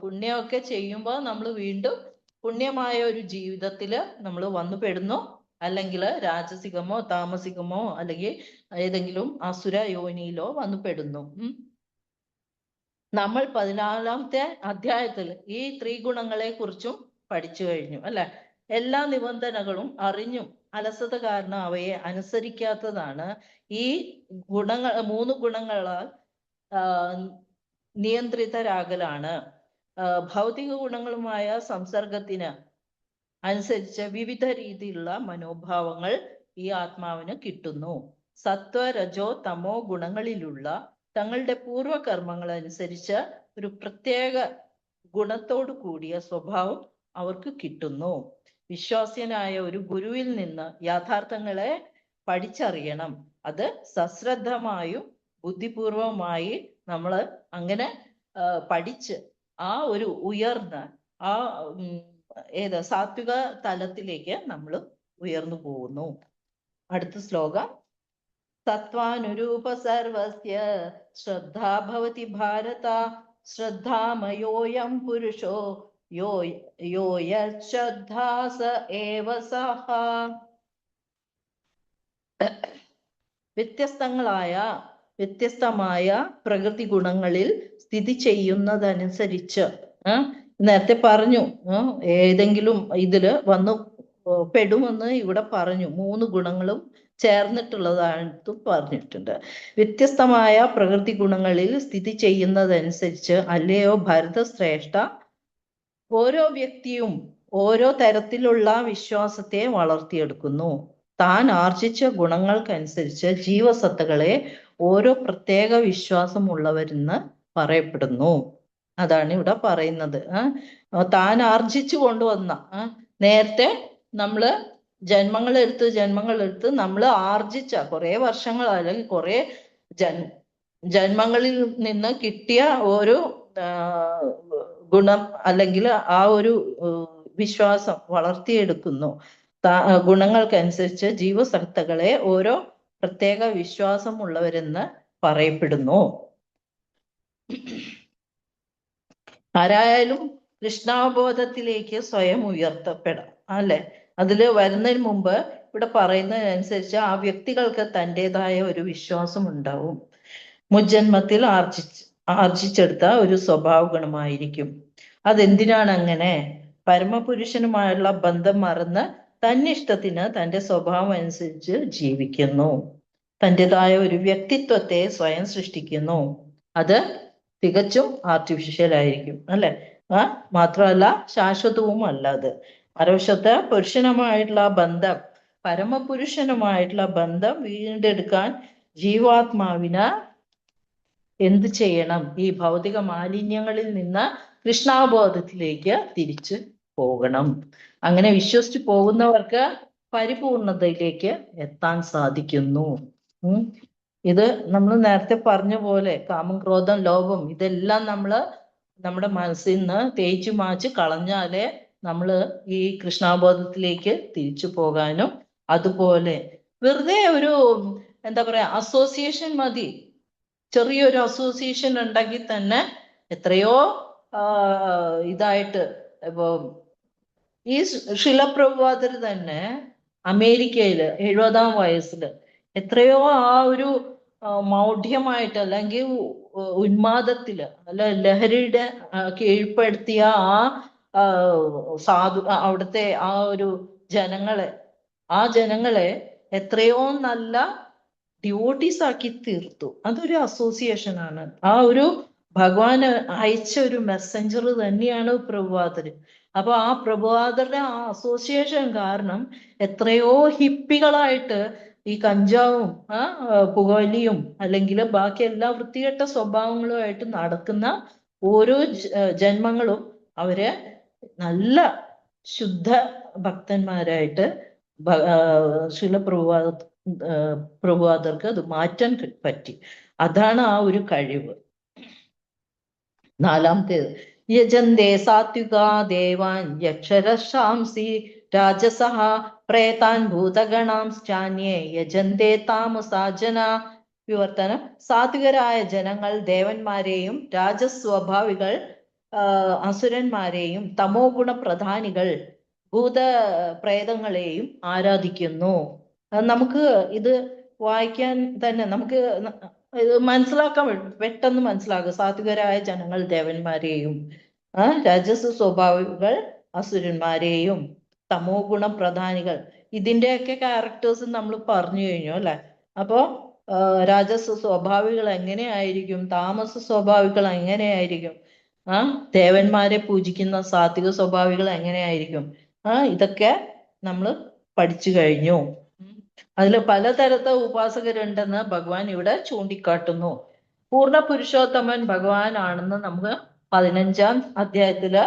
പുണ്യമൊക്കെ ചെയ്യുമ്പോൾ നമ്മൾ വീണ്ടും പുണ്യമായ ഒരു ജീവിതത്തിൽ നമ്മൾ വന്നു പെടുന്നു. അല്ലെങ്കിൽ രാജസികമോ താമസികമോ അല്ലെങ്കിൽ ഏതെങ്കിലും അസുര യോനിയിലോ വന്നു പെടുന്നു. നമ്മൾ 14ാമത്തെ അധ്യായത്തിൽ ഈ ത്രിഗുണങ്ങളെ കുറിച്ചും പഠിച്ചു കഴിഞ്ഞു അല്ലെ. എല്ലാ നിബന്ധനകളും അറിഞ്ഞും അലസത കാരണം അവയെ അനുസരിക്കാത്തതാണ് ഈ 3 ഗുണങ്ങളാൽ നിയന്ത്രിതരാകലാണ്. ഭൗതിക ഗുണങ്ങളുമായ സംസർഗത്തിന് അനുസരിച്ച് വിവിധ രീതിയിലുള്ള മനോഭാവങ്ങൾ ഈ ആത്മാവിന് കിട്ടുന്നു. സത്വ രജോ തമോ ഗുണങ്ങളിലുള്ള തങ്ങളുടെ പൂർവകർമ്മങ്ങൾ അനുസരിച്ച് ഒരു പ്രത്യേക ഗുണത്തോടു കൂടിയ സ്വഭാവം അവർക്ക് കിട്ടുന്നു. വിശ്വാസ്യനായ ഒരു ഗുരുവിൽ നിന്ന് യാഥാർത്ഥ്യങ്ങളെ പഠിച്ചറിയണം. അത് സശ്രദ്ധമായും ബുദ്ധിപൂർവമായി നമ്മൾ അങ്ങനെ പഠിച്ച് ആ ഒരു ഉയർന്ന സാത്വിക തലത്തിലേക്ക് നമ്മൾ ഉയർന്നു പോകുന്നു. അടുത്ത ശ്ലോകം. തത്വാനുരൂപ സർവസ്യ ശ്രദ്ധാ ഭവതി ഭാരത ശ്രദ്ധാമയോയം പുരുഷോ യോ യശ്രദ്ധാ സ ഏവ സഹ. വ്യത്യസ്തമായ പ്രകൃതി ഗുണങ്ങളിൽ സ്ഥിതി ചെയ്യുന്നതനുസരിച്ച് നേരത്തെ പറഞ്ഞു ഏതെങ്കിലും ഇതില് വന്നു പെടുമെന്ന് ഇവിടെ പറഞ്ഞു. 3 ഗുണങ്ങളും ചേർന്നിട്ടുള്ളതായിട്ടും പറഞ്ഞിട്ടുണ്ട്. വ്യത്യസ്തമായ പ്രകൃതി ഗുണങ്ങളിൽ സ്ഥിതി ചെയ്യുന്നതനുസരിച്ച് അല്ലയോ ഭരതശ്രേഷ്ഠ, ഓരോ വ്യക്തിയും ഓരോ തരത്തിലുള്ള വിശ്വാസത്തെ വളർത്തിയെടുക്കുന്നു. താൻ ആർജിച്ച ഗുണങ്ങൾക്കനുസരിച്ച് ജീവസത്തകളെ ഓരോ പ്രത്യേക വിശ്വാസമുള്ളവരെന്ന് പറയപ്പെടുന്നു. അതാണ് ഇവിടെ പറയുന്നത്. താൻ ആർജിച്ചു കൊണ്ടുവന്ന നേരത്തെ നമ്മള് ജന്മങ്ങളെടുത്ത് നമ്മൾ ആർജിച്ച കുറെ വർഷങ്ങൾ അല്ലെങ്കിൽ കുറെ ജന്മങ്ങളിൽ നിന്ന് കിട്ടിയ ഒരു ഗുണം അല്ലെങ്കിൽ ആ ഒരു വിശ്വാസം വളർത്തിയെടുക്കുന്നു. ഗുണങ്ങൾക്കനുസരിച്ച് ജീവസത്തകളെ ഓരോ പ്രത്യേക വിശ്വാസമുള്ളവരെന്ന് പറയപ്പെടുന്നു. ആരായാലും കൃഷ്ണാവബോധത്തിലേക്ക് സ്വയം ഉയർത്തപ്പെടാം അല്ലെ. അതില് വരുന്നതിന് മുമ്പ് ഇവിടെ പറയുന്നതിനനുസരിച്ച് ആ വ്യക്തികൾക്ക് തൻ്റെതായ ഒരു വിശ്വാസം ഉണ്ടാവും. മുജ്ജന്മത്തിൽ ആർജിച്ചെടുത്ത ഒരു സ്വഭാവ ഗുണമായിരിക്കും. അതെന്തിനാണ് അങ്ങനെ? പരമപുരുഷനുമായുള്ള ബന്ധം മറന്ന് തന്നിഷ്ടത്തിന് തൻ്റെ സ്വഭാവം അനുസരിച്ച് ജീവിക്കുന്നു. തൻ്റെതായ ഒരു വ്യക്തിത്വത്തെ സ്വയം സൃഷ്ടിക്കുന്നു. അത് തികച്ചും ആർട്ടിഫിഷ്യൽ ആയിരിക്കും അല്ലെ. മാത്രമല്ല ശാശ്വതവും അല്ല. അത് മറുവശത്ത് പുരുഷനുമായിട്ടുള്ള ബന്ധം, പരമപുരുഷനുമായിട്ടുള്ള ബന്ധം വീണ്ടെടുക്കാൻ ജീവാത്മാവിന് എന്ത് ചെയ്യണം? ഈ ഭൗതിക മാലിന്യങ്ങളിൽ നിന്ന് കൃഷ്ണാബോധത്തിലേക്ക് തിരിച്ചു പോകണം. അങ്ങനെ വിശ്വസിച്ച് പോകുന്നവർക്ക് പരിപൂർണതയിലേക്ക് എത്താൻ സാധിക്കുന്നു. ഇത് നമ്മൾ നേരത്തെ പറഞ്ഞ പോലെ കാമം, ക്രോധം, ലോഭം ഇതെല്ലാം നമ്മുടെ മനസ്സിൽ നിന്ന് തേച്ചു മാച്ച് കളഞ്ഞാലേ നമ്മള് ഈ കൃഷ്ണാബോധത്തിലേക്ക് തിരിച്ചു പോകാനും, അതുപോലെ വെറുതെ ഒരു എന്താ പറയാ അസോസിയേഷൻ മതി. ചെറിയൊരു അസോസിയേഷൻ ഉണ്ടെങ്കിൽ തന്നെ എത്രയോ ഇതായിട്ട് ഇപ്പോ ഈ ശിലപ്രഭുപാദർ തന്നെ അമേരിക്കയില് 70-ാം വയസ്സിൽ എത്രയോ ആ ഒരു മൗഢ്യമായിട്ട് അല്ലെങ്കിൽ ഉന്മാദത്തില് അല്ല ലഹരിയുടെ കീഴ്പ്പെടുത്തിയ ആ അവിടുത്തെ ആ ഒരു ജനങ്ങളെ എത്രയോ നല്ല ഡ്യൂട്ടീസ് ആക്കി തീർത്തു. അതൊരു അസോസിയേഷൻ ആണ്. ആ ഒരു ഭഗവാൻ അയച്ച ഒരു മെസ്സഞ്ചർ തന്നെയാണ് പ്രഭുപാദർ. അപ്പൊ ആ പ്രഭുപാദരുടെ ആ അസോസിയേഷൻ കാരണം എത്രയോ ഹിപ്പികളായിട്ട് ഈ കഞ്ചാവും പുകവലിയും അല്ലെങ്കിൽ ബാക്കി എല്ലാ വൃത്തികെട്ട സ്വഭാവങ്ങളുമായിട്ട് നടക്കുന്ന ഓരോ ജന്മങ്ങളും അവരെ നല്ല ശുദ്ധ ഭക്തന്മാരായിട്ട് പ്രഭുപാദർക്ക് അത് മാറ്റാൻ പറ്റി. അതാണ് ആ ഒരു കഴിവ്. 4-ാമത്തേത് യജന്തേ സാത്വികാ ദേവാൻ യക്ഷരശാംസി രാജസഹ പ്രേതാൻ ഭൂതഗണാംശ്ചാന്യേ യജന്തേ താമസാ ജനാ. വിവർത്തനം: സാത്വികരായ ജനങ്ങൾ ദേവന്മാരെയും രാജസ്വഭാവികൾ അസുരന്മാരെയും തമോ ഗുണ പ്രധാനികൾ ഭൂതപ്രേതങ്ങളെയും ആരാധിക്കുന്നു. നമുക്ക് ഇത് വായിക്കാൻ തന്നെ നമുക്ക് ഇത് മനസ്സിലാക്കാൻ പെട്ടെന്ന് മനസ്സിലാകും. സാത്വികരായ ജനങ്ങൾ ദേവന്മാരെയും രാജസ സ്വഭാവികൾ അസുരന്മാരെയും തമോ ഗുണ പ്രധാനികൾ ഇതിന്റെയൊക്കെ ക്യാരക്ടേഴ്സ് നമ്മൾ പറഞ്ഞു കഴിഞ്ഞു അല്ലെ. അപ്പോ രാജസ സ്വഭാവികൾ എങ്ങനെയായിരിക്കും, താമസ സ്വഭാവികൾ എങ്ങനെയായിരിക്കും, ദേവന്മാരെ പൂജിക്കുന്ന സാത്വിക സ്വഭാവികൾ എങ്ങനെയായിരിക്കും, ഇതൊക്കെ നമ്മൾ പഠിച്ചു കഴിഞ്ഞു. അതിൽ പലതരത്തെ ഉപാസകരുണ്ടെന്ന് ഭഗവാൻ ഇവിടെ ചൂണ്ടിക്കാട്ടുന്നു. പൂർണ്ണ പുരുഷോത്തമൻ ഭഗവാൻ ആണെന്ന് നമുക്ക് 15-ാം അധ്യായത്തില്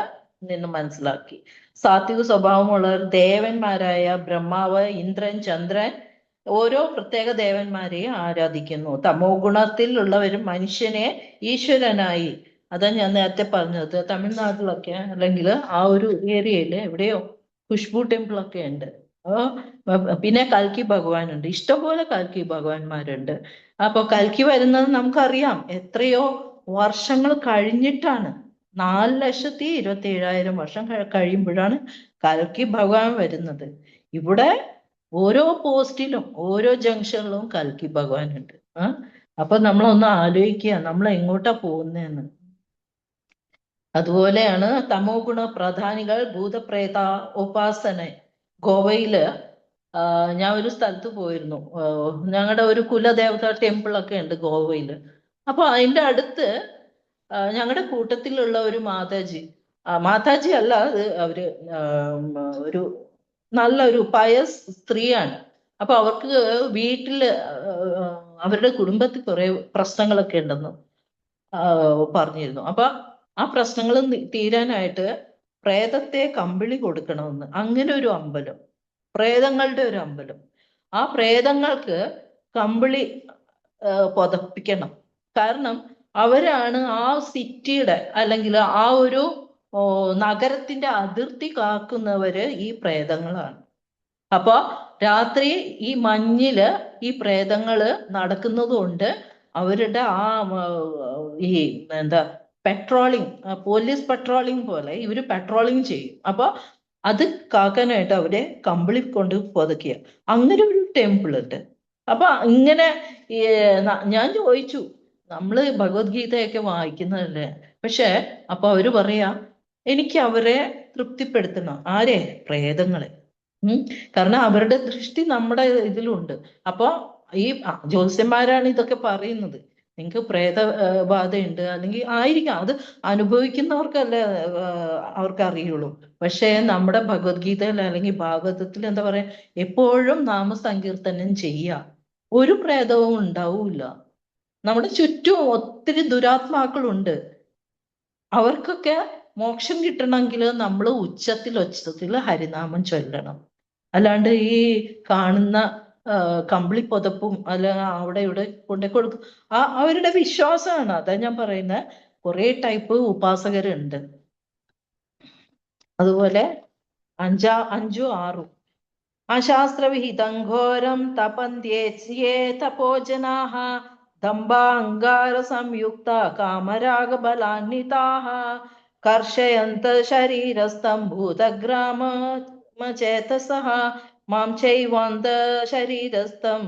നിന്ന് മനസ്സിലാക്കി. സാത്വിക സ്വഭാവമുള്ളവർ ദേവന്മാരായ ബ്രഹ്മാവ്, ഇന്ദ്രൻ, ചന്ദ്രൻ ഓരോ പ്രത്യേക ദേവന്മാരെയും ആരാധിക്കുന്നു. തമോ ഗുണത്തിൽ ഉള്ളവരും മനുഷ്യനെ ഈശ്വരനായി, അതാ ഞാൻ നേരത്തെ പറഞ്ഞത്, തമിഴ്നാട്ടിലൊക്കെ അല്ലെങ്കിൽ ആ ഒരു ഏരിയയില് എവിടെയോ ഖുഷ്ബു ടെമ്പിൾ ഒക്കെ ഉണ്ട്. പിന്നെ കൽക്കി ഭഗവാൻ ഉണ്ട്. ഇഷ്ടംപോലെ കൽക്കി ഭഗവാന്മാരുണ്ട്. അപ്പൊ കൽക്കി വരുന്നത് നമുക്കറിയാം എത്രയോ വർഷങ്ങൾ കഴിഞ്ഞിട്ടാണ്. 4,27,000 വർഷം കഴിയുമ്പോഴാണ് കൽക്കി ഭഗവാൻ വരുന്നത്. ഇവിടെ ഓരോ പോസ്റ്റിലും ഓരോ ജംഗ്ഷനിലും കൽക്കി ഭഗവാൻ ഉണ്ട്. അപ്പൊ നമ്മളൊന്ന് ആലോചിക്കുക നമ്മൾ എങ്ങോട്ടാ പോകുന്നതെന്ന്. അതുപോലെയാണ് തമോ ഗുണ പ്രധാനികൾ ഭൂതപ്രേത ഉപാസന. ഗോവയില് ഞാൻ ഒരു സ്ഥലത്ത് പോയിരുന്നു. ഞങ്ങളുടെ ഒരു കുലദേവത ടെമ്പിൾ ഒക്കെ ഉണ്ട് ഗോവയില്. അപ്പൊ അതിന്റെ അടുത്ത് ഞങ്ങളുടെ കൂട്ടത്തിലുള്ള ഒരു മാതാജി, മാതാജി അല്ല, അത് അവര് ഒരു നല്ലൊരു പയസ് സ്ത്രീയാണ്. അപ്പൊ അവർക്ക് വീട്ടില് അവരുടെ കുടുംബത്തിൽ കുറെ പ്രശ്നങ്ങളൊക്കെ ഉണ്ടെന്ന് പറഞ്ഞിരുന്നു. അപ്പൊ ആ പ്രശ്നങ്ങൾ തീരാനായിട്ട് പ്രേതത്തെ കമ്പിളി കൊടുക്കണമെന്ന്, അങ്ങനെ ഒരു അമ്പലം, പ്രേതങ്ങളുടെ ഒരു അമ്പലം. ആ പ്രേതങ്ങൾക്ക് കമ്പിളി പുതപ്പിക്കണം. കാരണം അവരാണ് ആ സിറ്റിയുടെ അല്ലെങ്കിൽ ആ ഒരു നഗരത്തിന്റെ അതിർത്തി കാക്കുന്നവര് ഈ പ്രേതങ്ങളാണ്. അപ്പൊ രാത്രി ഈ മഞ്ഞില് ഈ പ്രേതങ്ങള് നടക്കുന്നത് കൊണ്ട് അവരുടെ ആ ഈ എന്താ പെട്രോളിങ്, പോലീസ് പെട്രോളിങ് പോലെ ഇവര് പെട്രോളിങ് ചെയ്യും. അപ്പൊ അത് കാക്കാനായിട്ട് അവരെ കമ്പിളി കൊണ്ട് പുതക്കുക. അങ്ങനെ ഒരു ടെമ്പിൾ ഉണ്ട്. അപ്പൊ ഇങ്ങനെ ഞാൻ ചോദിച്ചു, നമ്മള് ഭഗവത്ഗീതയൊക്കെ വായിക്കുന്നതല്ലേ, പക്ഷെ അപ്പൊ അവര് പറയാ എനിക്ക് അവരെ തൃപ്തിപ്പെടുത്തണം. ആരെ? പ്രേതങ്ങളെ. കാരണം അവരുടെ ദൃഷ്ടി നമ്മുടെ ഇതിലുണ്ട്. അപ്പൊ ഈ ജ്യോത്സ്യന്മാരാണ് ഇതൊക്കെ പറയുന്നത്. നിങ്ങൾക്ക് പ്രേത ബാധയുണ്ട് അല്ലെങ്കിൽ ആയിരിക്കാം, അത് അനുഭവിക്കുന്നവർക്കല്ലേ അവർക്ക് അറിയുള്ളൂ. പക്ഷേ നമ്മുടെ ഭഗവത്ഗീതയിൽ അല്ലെങ്കിൽ ഭാഗവതത്തിൽ എന്താ പറയാ, എപ്പോഴും നാമസങ്കീർത്തനം ചെയ്യുക, ഒരു പ്രേതവും ഉണ്ടാവൂല. നമ്മുടെ ചുറ്റും ഒത്തിരി ദുരാത്മാക്കളുണ്ട്. അവർക്കൊക്കെ മോക്ഷം കിട്ടണമെങ്കിൽ നമ്മൾ ഉച്ചത്തിൽ ഹരിനാമം ചൊല്ലണം. അല്ലാണ്ട് ഈ കാണുന്ന കമ്പിളി പുതപ്പും അല്ല അവിടെ ഇവിടെ കൊണ്ടേ കൊടുക്കും. അവരുടെ വിശ്വാസമാണ്. അതാ ഞാൻ പറയുന്നത്. കുറെ ടൈപ്പ് ഉപാസകരുണ്ട്. അതുപോലെ 5, 6 അശാസ്ത്രവിഹിതം ഘോരം തപന്ത്യേ തപോജനാഃ ദംഭാഹങ്കാര സംയുക്ത കാമരാഗബലാന്വിതാഃ കർഷയന്ത ശരീരസ്ഥം ഭൂതഗ്രാമചേതസഃ മാം ചൈവാന്ത ശരീരസ്ഥം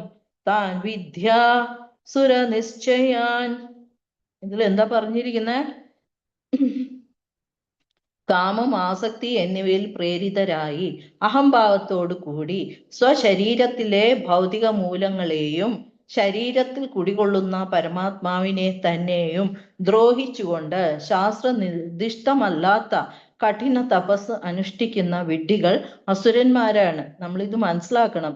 താൻ വിദ്യാ സുരനിശ്ചയാൻ. ഇതിൽ എന്താ പറഞ്ഞിരിക്കുന്നത്? കാമം, ആസക്തി എന്നിവയിൽ പ്രേരിതരായി അഹംഭാവത്തോടു കൂടി സ്വശരീരത്തിലെ ഭൗതിക മൂലങ്ങളെയും ശരീരത്തിൽ കുടികൊള്ളുന്ന പരമാത്മാവിനെ തന്നെയും ദ്രോഹിച്ചുകൊണ്ട് ശാസ്ത്ര നിർദ്ദിഷ്ടമല്ലാത്ത കഠിന തപസ് അനുഷ്ഠിക്കുന്ന വിഡ്ഢികൾ അസുരന്മാരാണ്. നമ്മളിത് മനസ്സിലാക്കണം.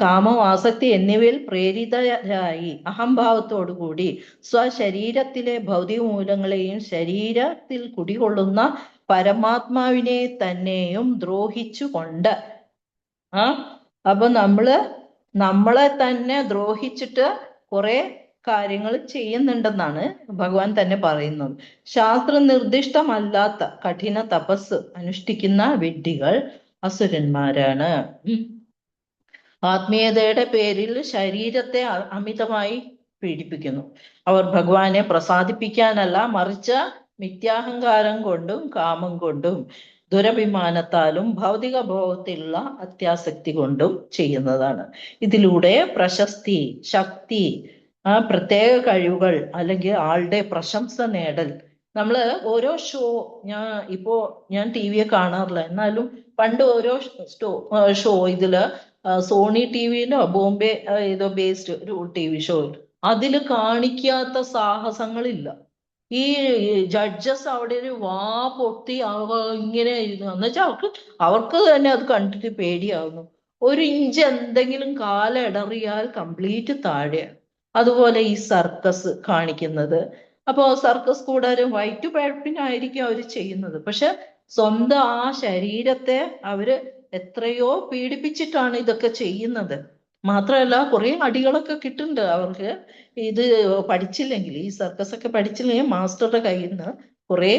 കാമം, ആസക്തി എന്നിവയിൽ പ്രേരിതരായി അഹംഭാവത്തോടു കൂടി സ്വശരീരത്തിലെ ഭൗതിക മൂലങ്ങളെയും ശരീരത്തിൽ കുടികൊള്ളുന്ന പരമാത്മാവിനെ തന്നെയും ദ്രോഹിച്ചുകൊണ്ട് അപ്പൊ നമ്മളെ തന്നെ ദ്രോഹിച്ചിട്ട് കുറെ കാര്യങ്ങൾ ചെയ്യുന്നുണ്ടെന്നാണ് ഭഗവാൻ തന്നെ പറയുന്നത്. ശാസ്ത്ര നിർദ്ദിഷ്ടമല്ലാത്ത കഠിന തപസ് അനുഷ്ഠിക്കുന്ന വിഡ്ഢികൾ അസുരന്മാരാണ്. ആത്മീയതയുടെ പേരിൽ ശരീരത്തെ അമിതമായി പീഡിപ്പിക്കുന്നു. അവർ ഭഗവാനെ പ്രസാദിപ്പിക്കാനല്ല, മറിച്ച് മിഥ്യാഹങ്കാരം കൊണ്ടും കാമം കൊണ്ടും ദുരഭിമാനത്താലും ഭൗതിക ഭോഗത്തിലുള്ള അത്യാസക്തി കൊണ്ടും ചെയ്യുന്നതാണ്. ഇതിലൂടെ പ്രശസ്തി, ശക്തി, പ്രത്യേക കഴിവുകൾ അല്ലെങ്കിൽ ആളുടെ പ്രശംസ നേടൽ. നമ്മള് ഓരോ ഞാൻ ടി വിയെ കാണാറില്ല, എന്നാലും പണ്ട് ഓരോ ഷോ ഇതില് സോണി ടി വിയിലോ ബോംബെ ഏതോ ബേസ്ഡ് ഒരു TV ഷോ, അതില് കാണിക്കാത്ത സാഹസങ്ങളില്ല. ഈ ജഡ്ജസ് അവിടെ ഒരു വാ പൊത്തി ഇങ്ങനെ എന്നുവെച്ചാൽ അവർക്ക് തന്നെ അത് കണ്ടിട്ട് പേടിയാവുന്നു. 1 ഇഞ്ച് എന്തെങ്കിലും കാലിടറിയാൽ കംപ്ലീറ്റ് താഴെയാണ്. അതുപോലെ ഈ സർക്കസ് കാണിക്കുന്നത്. അപ്പോ സർക്കസ് കൂടാരം വയറ്റുപഴപ്പിനായിരിക്കും അവർ ചെയ്യുന്നത്. പക്ഷെ സ്വന്തം ആ ശരീരത്തെ അവര് എത്രയോ പീഡിപ്പിച്ചിട്ടാണ് ഇതൊക്കെ ചെയ്യുന്നത്. മാത്രമല്ല കുറെ അടികളൊക്കെ കിട്ടുന്നുണ്ട് അവർക്ക്. ഇത് പഠിച്ചില്ലെങ്കിൽ, ഈ സർക്കസ് ഒക്കെ പഠിച്ചില്ലെങ്കിൽ മാസ്റ്ററുടെ കയ്യിൽ നിന്ന് കുറെ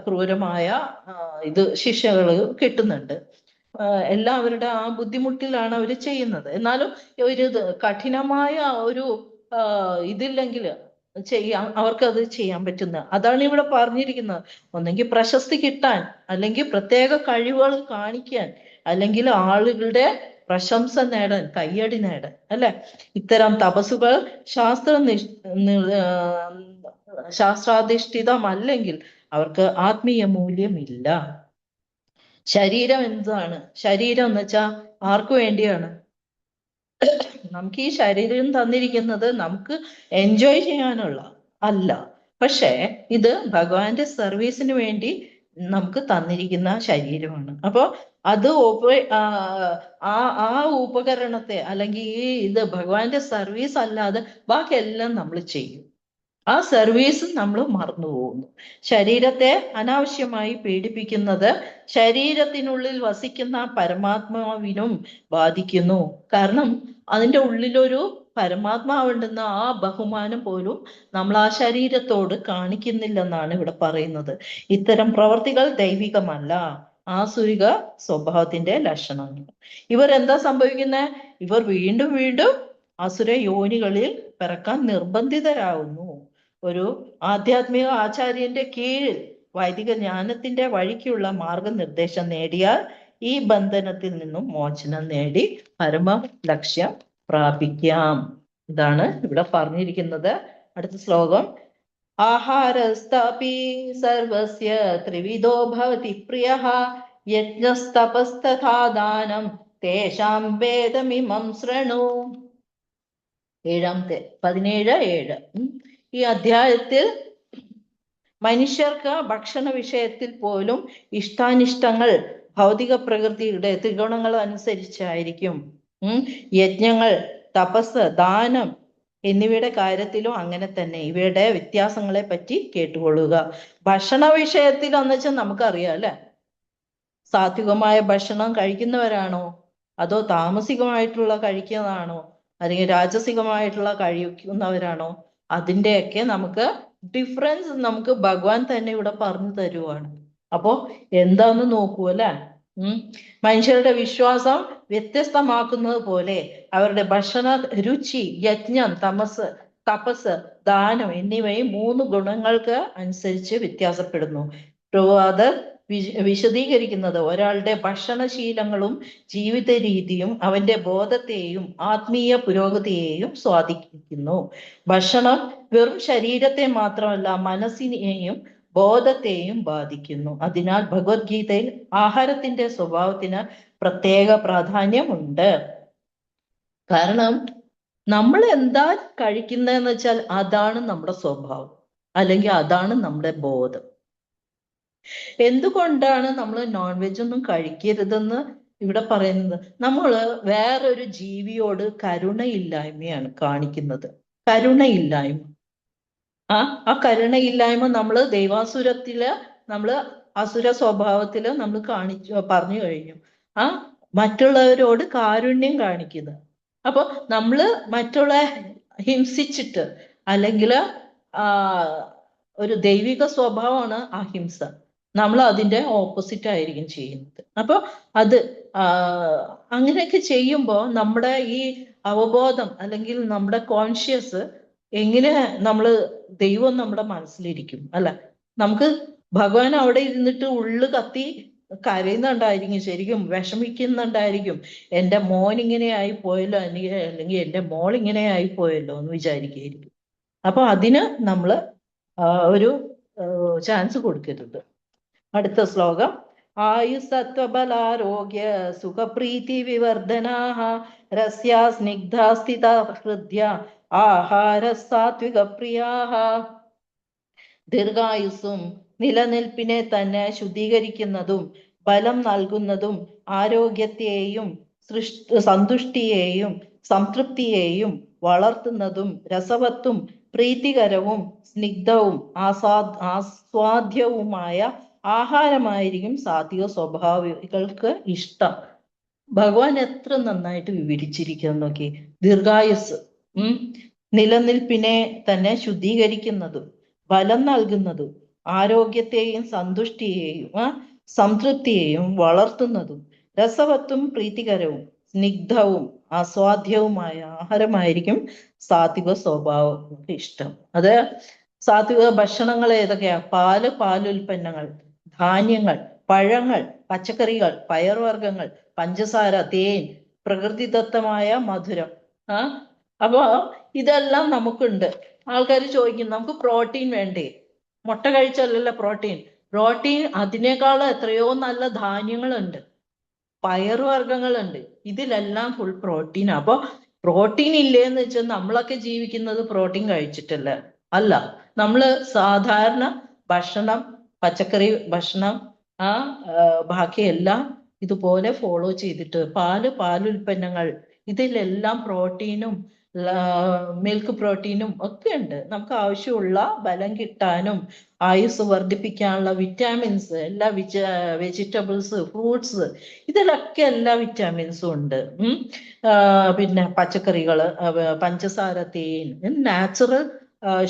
ക്രൂരമായ ശിക്ഷകൾ കിട്ടുന്നുണ്ട്. എല്ലാവരുടെ ആ ബുദ്ധിമുട്ടിലാണ് അവർ ചെയ്യുന്നത്. എന്നാലും ഒരു കഠിനമായ ഒരു ഇതില്ലെങ്കിൽ അവർക്കത് ചെയ്യാൻ പറ്റുന്ന. അതാണ് ഇവിടെ പറഞ്ഞിരിക്കുന്നത്. ഒന്നെങ്കിൽ പ്രശസ്തി കിട്ടാൻ, അല്ലെങ്കിൽ പ്രത്യേക കഴിവുകൾ കാണിക്കാൻ, അല്ലെങ്കിൽ ആളുകളുടെ പ്രശംസ നേടാൻ, കയ്യടി നേടാൻ, അല്ലെ? ഇത്തരം തപസ്സുകൾ ശാസ്ത്രാധിഷ്ഠിതമല്ലെങ്കിൽ അവർക്ക് ആത്മീയ മൂല്യമില്ല. ശരീരം എന്താണ്? ശരീരം എന്ന് വെച്ചാൽ ആർക്കു വേണ്ടിയാണ്? നമുക്ക് ഈ ശരീരം തന്നിരിക്കുന്നത് നമുക്ക് എൻജോയ് ചെയ്യാനുള്ള അല്ല. പക്ഷേ ഇത് ഭഗവാന്റെ സർവീസിന് വേണ്ടി നമുക്ക് തന്നിരിക്കുന്ന ശരീരമാണ്. അപ്പോ അത് ആ ആ ഉപകരണത്തെ അല്ലെങ്കിൽ ഈ ഇത് ഭഗവാന്റെ സർവീസ് അല്ലാതെ ബാക്കിയെല്ലാം നമ്മൾ ചെയ്യും. ആ സർവീസ് നമ്മൾ മറന്നു പോകുന്നു. ശരീരത്തെ അനാവശ്യമായി പീഡിപ്പിക്കുന്നത് ശരീരത്തിനുള്ളിൽ വസിക്കുന്ന പരമാത്മാവിനും ബാധിക്കുന്നു. കാരണം അതിൻ്റെ ഉള്ളിലൊരു പരമാത്മാവുണ്ടെന്ന ആ ബഹുമാനം പോലും നമ്മൾ ആ ശരീരത്തോട് കാണിക്കുന്നില്ലെന്നാണ് ഇവിടെ പറയുന്നത്. ഇത്തരം പ്രവർത്തികൾ ദൈവികമല്ല, ആസുരിക സ്വഭാവത്തിന്റെ ലക്ഷണങ്ങൾ. ഇവർ എന്താ സംഭവിക്കുന്നത്? ഇവർ വീണ്ടും വീണ്ടും അസുര യോനികളിൽ പിറക്കാൻ നിർബന്ധിതരാകുന്നു. ഒരു ആധ്യാത്മിക ആചാര്യന്റെ കീഴിൽ വൈദിക ജ്ഞാനത്തിന്റെ വഴിക്കുള്ള മാർഗനിർദ്ദേശം നേടിയാൽ ഈ ബന്ധനത്തിൽ നിന്നും മോചനം നേടി പരമ ലക്ഷ്യം പ്രാപിക്കാം. ഇതാണ് ഇവിടെ പറഞ്ഞിരിക്കുന്നത്. അടുത്ത ശ്ലോകം. ആഹാരസ്താപി സർവസ്യ ത്രിവിധോ ഭവതി പ്രിയഃ യജ്ഞസ്തപസ്തഥാ ദാനം തേഷാം വേദമിമം ശൃണു. 17:7. ഈ അധ്യായത്തിൽ മനുഷ്യർക്ക് ഭക്ഷണ വിഷയത്തിൽ പോലും ഇഷ്ടാനിഷ്ടങ്ങൾ ഭൗതിക പ്രകൃതിയുടെ ത്രിഗുണങ്ങൾ അനുസരിച്ചായിരിക്കും. യജ്ഞങ്ങൾ, തപസ്, ദാനം എന്നിവയുടെ കാര്യത്തിലും അങ്ങനെ തന്നെ. ഇവയുടെ വ്യത്യാസങ്ങളെ പറ്റി കേട്ടുകൊള്ളുക. ഭക്ഷണ വിഷയത്തിൽ എന്ന് വെച്ചാൽ നമുക്കറിയാം അല്ലെ, സാത്വികമായ ഭക്ഷണം കഴിക്കുന്നവരാണോ അതോ താമസികമായിട്ടുള്ള കഴിക്കുന്നതാണോ അല്ലെങ്കിൽ രാജസികമായിട്ടുള്ള കഴിക്കുന്നവരാണോ, അതിൻ്റെയൊക്കെ നമുക്ക് ഡിഫറൻസ് നമുക്ക് ഭഗവാൻ തന്നെ ഇവിടെ പറഞ്ഞു തരുവാണ്. അപ്പോ എന്താന്ന് നോക്കൂ അല്ലെ. മനുഷ്യരുടെ വിശ്വാസം വ്യത്യസ്തമാക്കുന്നത് പോലെ അവരുടെ ഭക്ഷണ രുചി, യജ്ഞം, തപസ്, ദാനം എന്നിവയും 3 ഗുണങ്ങൾക്ക് അനുസരിച്ച് വ്യത്യാസപ്പെടുന്നു. അത് വിശദീകരിക്കുന്നത് ഒരാളുടെ ഭക്ഷണശീലങ്ങളും ജീവിത രീതിയും അവന്റെ ബോധത്തെയും ആത്മീയ പുരോഗതിയെയും സ്വാധീനിക്കുന്നു. ഭക്ഷണം വെറും ശരീരത്തെ മാത്രമല്ല മനസ്സിനെയും ബോധത്തെയും ബാധിക്കുന്നു. അതിനാൽ ഭഗവത്ഗീതയിൽ ആഹാരത്തിന്റെ സ്വഭാവത്തിന് പ്രത്യേക പ്രാധാന്യമുണ്ട്. കാരണം നമ്മൾ എന്താ കഴിക്കുന്നതെന്ന് വെച്ചാൽ അതാണ് നമ്മുടെ സ്വഭാവം, അല്ലെങ്കിൽ അതാണ് നമ്മുടെ ബോധം. എന്തുകൊണ്ടാണ് നമ്മൾ നോൺ വെജ് ഒന്നും കഴിക്കരുതെന്ന് ഇവിടെ പറയുന്നത്? നമ്മൾ വേറൊരു ജീവിയോട് കരുണയില്ലായ്മയാണ് കാണിക്കുന്നത്. കരുണയില്ലായ്മ, ആ കരുണയില്ലായ്മ നമ്മൾ ദൈവാസുരത്തില് നമ്മള് അസുര സ്വഭാവത്തില് നമ്മൾ പറഞ്ഞു കഴിഞ്ഞു. മറ്റുള്ളവരോട് കാരുണ്യം കാണിക്കുന്നത്. അപ്പൊ നമ്മള് മറ്റുള്ള ഹിംസിച്ചിട്ട് അല്ലെങ്കിൽ ഒരു ദൈവിക സ്വഭാവമാണ് അഹിംസ. നമ്മൾ അതിന്റെ ഓപ്പോസിറ്റ് ആയിരിക്കും ചെയ്യുന്നത്. അപ്പൊ അത് അങ്ങനെയൊക്കെ ചെയ്യുമ്പോൾ നമ്മുടെ ഈ അവബോധം അല്ലെങ്കിൽ നമ്മുടെ കോൺഷ്യസ് എങ്ങനെ ദൈവം നമ്മുടെ മനസ്സിലിരിക്കും അല്ല. നമുക്ക് ഭഗവാൻ അവിടെ ഇരുന്നിട്ട് ഉള്ളു കത്തി കരയുന്നുണ്ടായിരിക്കും, ശരിക്കും വിഷമിക്കുന്നുണ്ടായിരിക്കും. എൻ്റെ മോൻ ഇങ്ങനെ ആയി പോയല്ലോ, അല്ലെങ്കിൽ എൻ്റെ മോൾ ഇങ്ങനെ ആയി പോയല്ലോ എന്ന് വിചാരിക്കുകയായിരിക്കും. അപ്പൊ അതിന് നമ്മൾ ഒരു ചാൻസ് കൊടുക്കരുത്. അടുത്ത ശ്ലോകം. ആയുസത്വബലാരോഗ്യ സുഖപ്രീതി വിവർധനാഃ രസ്യാ സ്നിഗ്ധാ സ്ഥിതാ ഹൃദ്യ ആഹാര സാത്വിക പ്രിയാഃ. ദീർഘായുസ്സും നിലനിൽപ്പിനെ തന്നെ ശുദ്ധീകരിക്കുന്നതും ബലം നൽകുന്നതും ആരോഗ്യത്തെയും സന്തുഷ്ടിയെയും സംതൃപ്തിയെയും വളർത്തുന്നതും രസവത്തും പ്രീതികരവും സ്നിഗ്ധവും ആസ്വാദ്യവുമായ ആഹാരമായിരിക്കും സാത്വിക സ്വഭാവികൾക്ക് ഇഷ്ടം. ഭഗവാൻ എത്ര നന്നായിട്ട് വിവരിച്ചിരിക്കുന്നു നോക്കി. ദീർഘായുസ്, നിലനിൽപ്പിനെ തന്നെ ശുദ്ധീകരിക്കുന്നതും ബലം നൽകുന്നതും ആരോഗ്യത്തെയും സംതൃപ്തിയെയും വളർത്തുന്നതും രസവത്തും പ്രീതികരവും സ്നിഗ്ധവും ആസ്വാദ്യവുമായ ആഹാരമായിരിക്കും സാത്വിക സ്വഭാവങ്ങൾക്ക് ഇഷ്ടം. അത് സാത്വിക ഭക്ഷണങ്ങൾ ഏതൊക്കെയാ? പാലുൽപ്പന്നങ്ങൾ, ധാന്യങ്ങൾ, പഴങ്ങൾ, പച്ചക്കറികൾ, പയർവർഗ്ഗങ്ങൾ, പഞ്ചസാര, തേൻ, പ്രകൃതിദത്തമായ മധുരം. അപ്പൊ ഇതെല്ലാം നമുക്കുണ്ട്. ആൾക്കാർ ചോദിക്കും, നമുക്ക് പ്രോട്ടീൻ വേണ്ടേ? മുട്ട കഴിച്ചല്ലല്ലോ പ്രോട്ടീൻ. അതിനേക്കാളും എത്രയോ നല്ല ധാന്യങ്ങളുണ്ട്. പയറുവർഗ്ഗങ്ങളുണ്ട്. ഇതിലെല്ലാം ഫുൾ പ്രോട്ടീനാ. അപ്പൊ പ്രോട്ടീൻ ഇല്ലേന്ന് വെച്ചാൽ നമ്മളൊക്കെ ജീവിക്കുന്നത് പ്രോട്ടീൻ കഴിച്ചിട്ടല്ല. അല്ല, നമ്മള് സാധാരണ ഭക്ഷണം, പച്ചക്കറി ഭക്ഷണം, ബാക്കിയെല്ലാം ഇതുപോലെ ഫോളോ ചെയ്തിട്ട് പാലുൽപ്പന്നങ്ങൾ, ഇതിലെല്ലാം പ്രോട്ടീനും മിൽക്ക് പ്രോട്ടീനും ഒക്കെ ഉണ്ട്. നമുക്ക് ആവശ്യമുള്ള ബലം കിട്ടാനും ആയുസ് വർദ്ധിപ്പിക്കാനുള്ള വിറ്റാമിൻസ്, എല്ലാ വെജിറ്റബിൾസ്, ഫ്രൂട്ട്സ്, ഇതിലൊക്കെ എല്ലാ വിറ്റാമിൻസും ഉണ്ട്. പിന്നെ പച്ചക്കറികള്, പഞ്ചസാര, തേൻ, നാച്ചുറൽ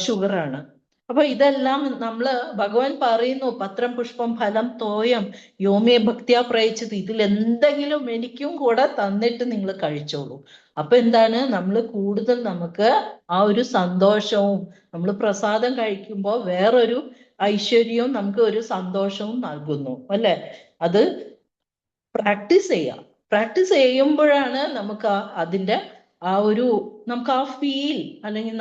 ഷുഗറാണ്. അപ്പൊ ഇതെല്ലാം നമ്മള് ഭഗവാൻ പറയുന്നു, പത്രം പുഷ്പം ഫലം തോയം യോമേ ഭക്തിയാ പ്രയച്ചത്, ഇതിൽ എന്തെങ്കിലും എനിക്കും കൂടെ തന്നിട്ട് നിങ്ങൾ കഴിച്ചോളൂ. അപ്പൊ എന്താണ്, നമ്മൾ കൂടുതൽ നമുക്ക് ആ ഒരു സന്തോഷവും, നമ്മൾ പ്രസാദം കഴിക്കുമ്പോൾ വേറൊരു ഐശ്വര്യവും നമുക്ക് ഒരു സന്തോഷവും നൽകുന്നു അല്ലെ. അത് പ്രാക്ടീസ് ചെയ്യുമ്പോഴാണ് നമുക്ക് അതിന്റെ ആ ഒരു, നമുക്ക് ആ ഫീൽ, അല്ലെങ്കിൽ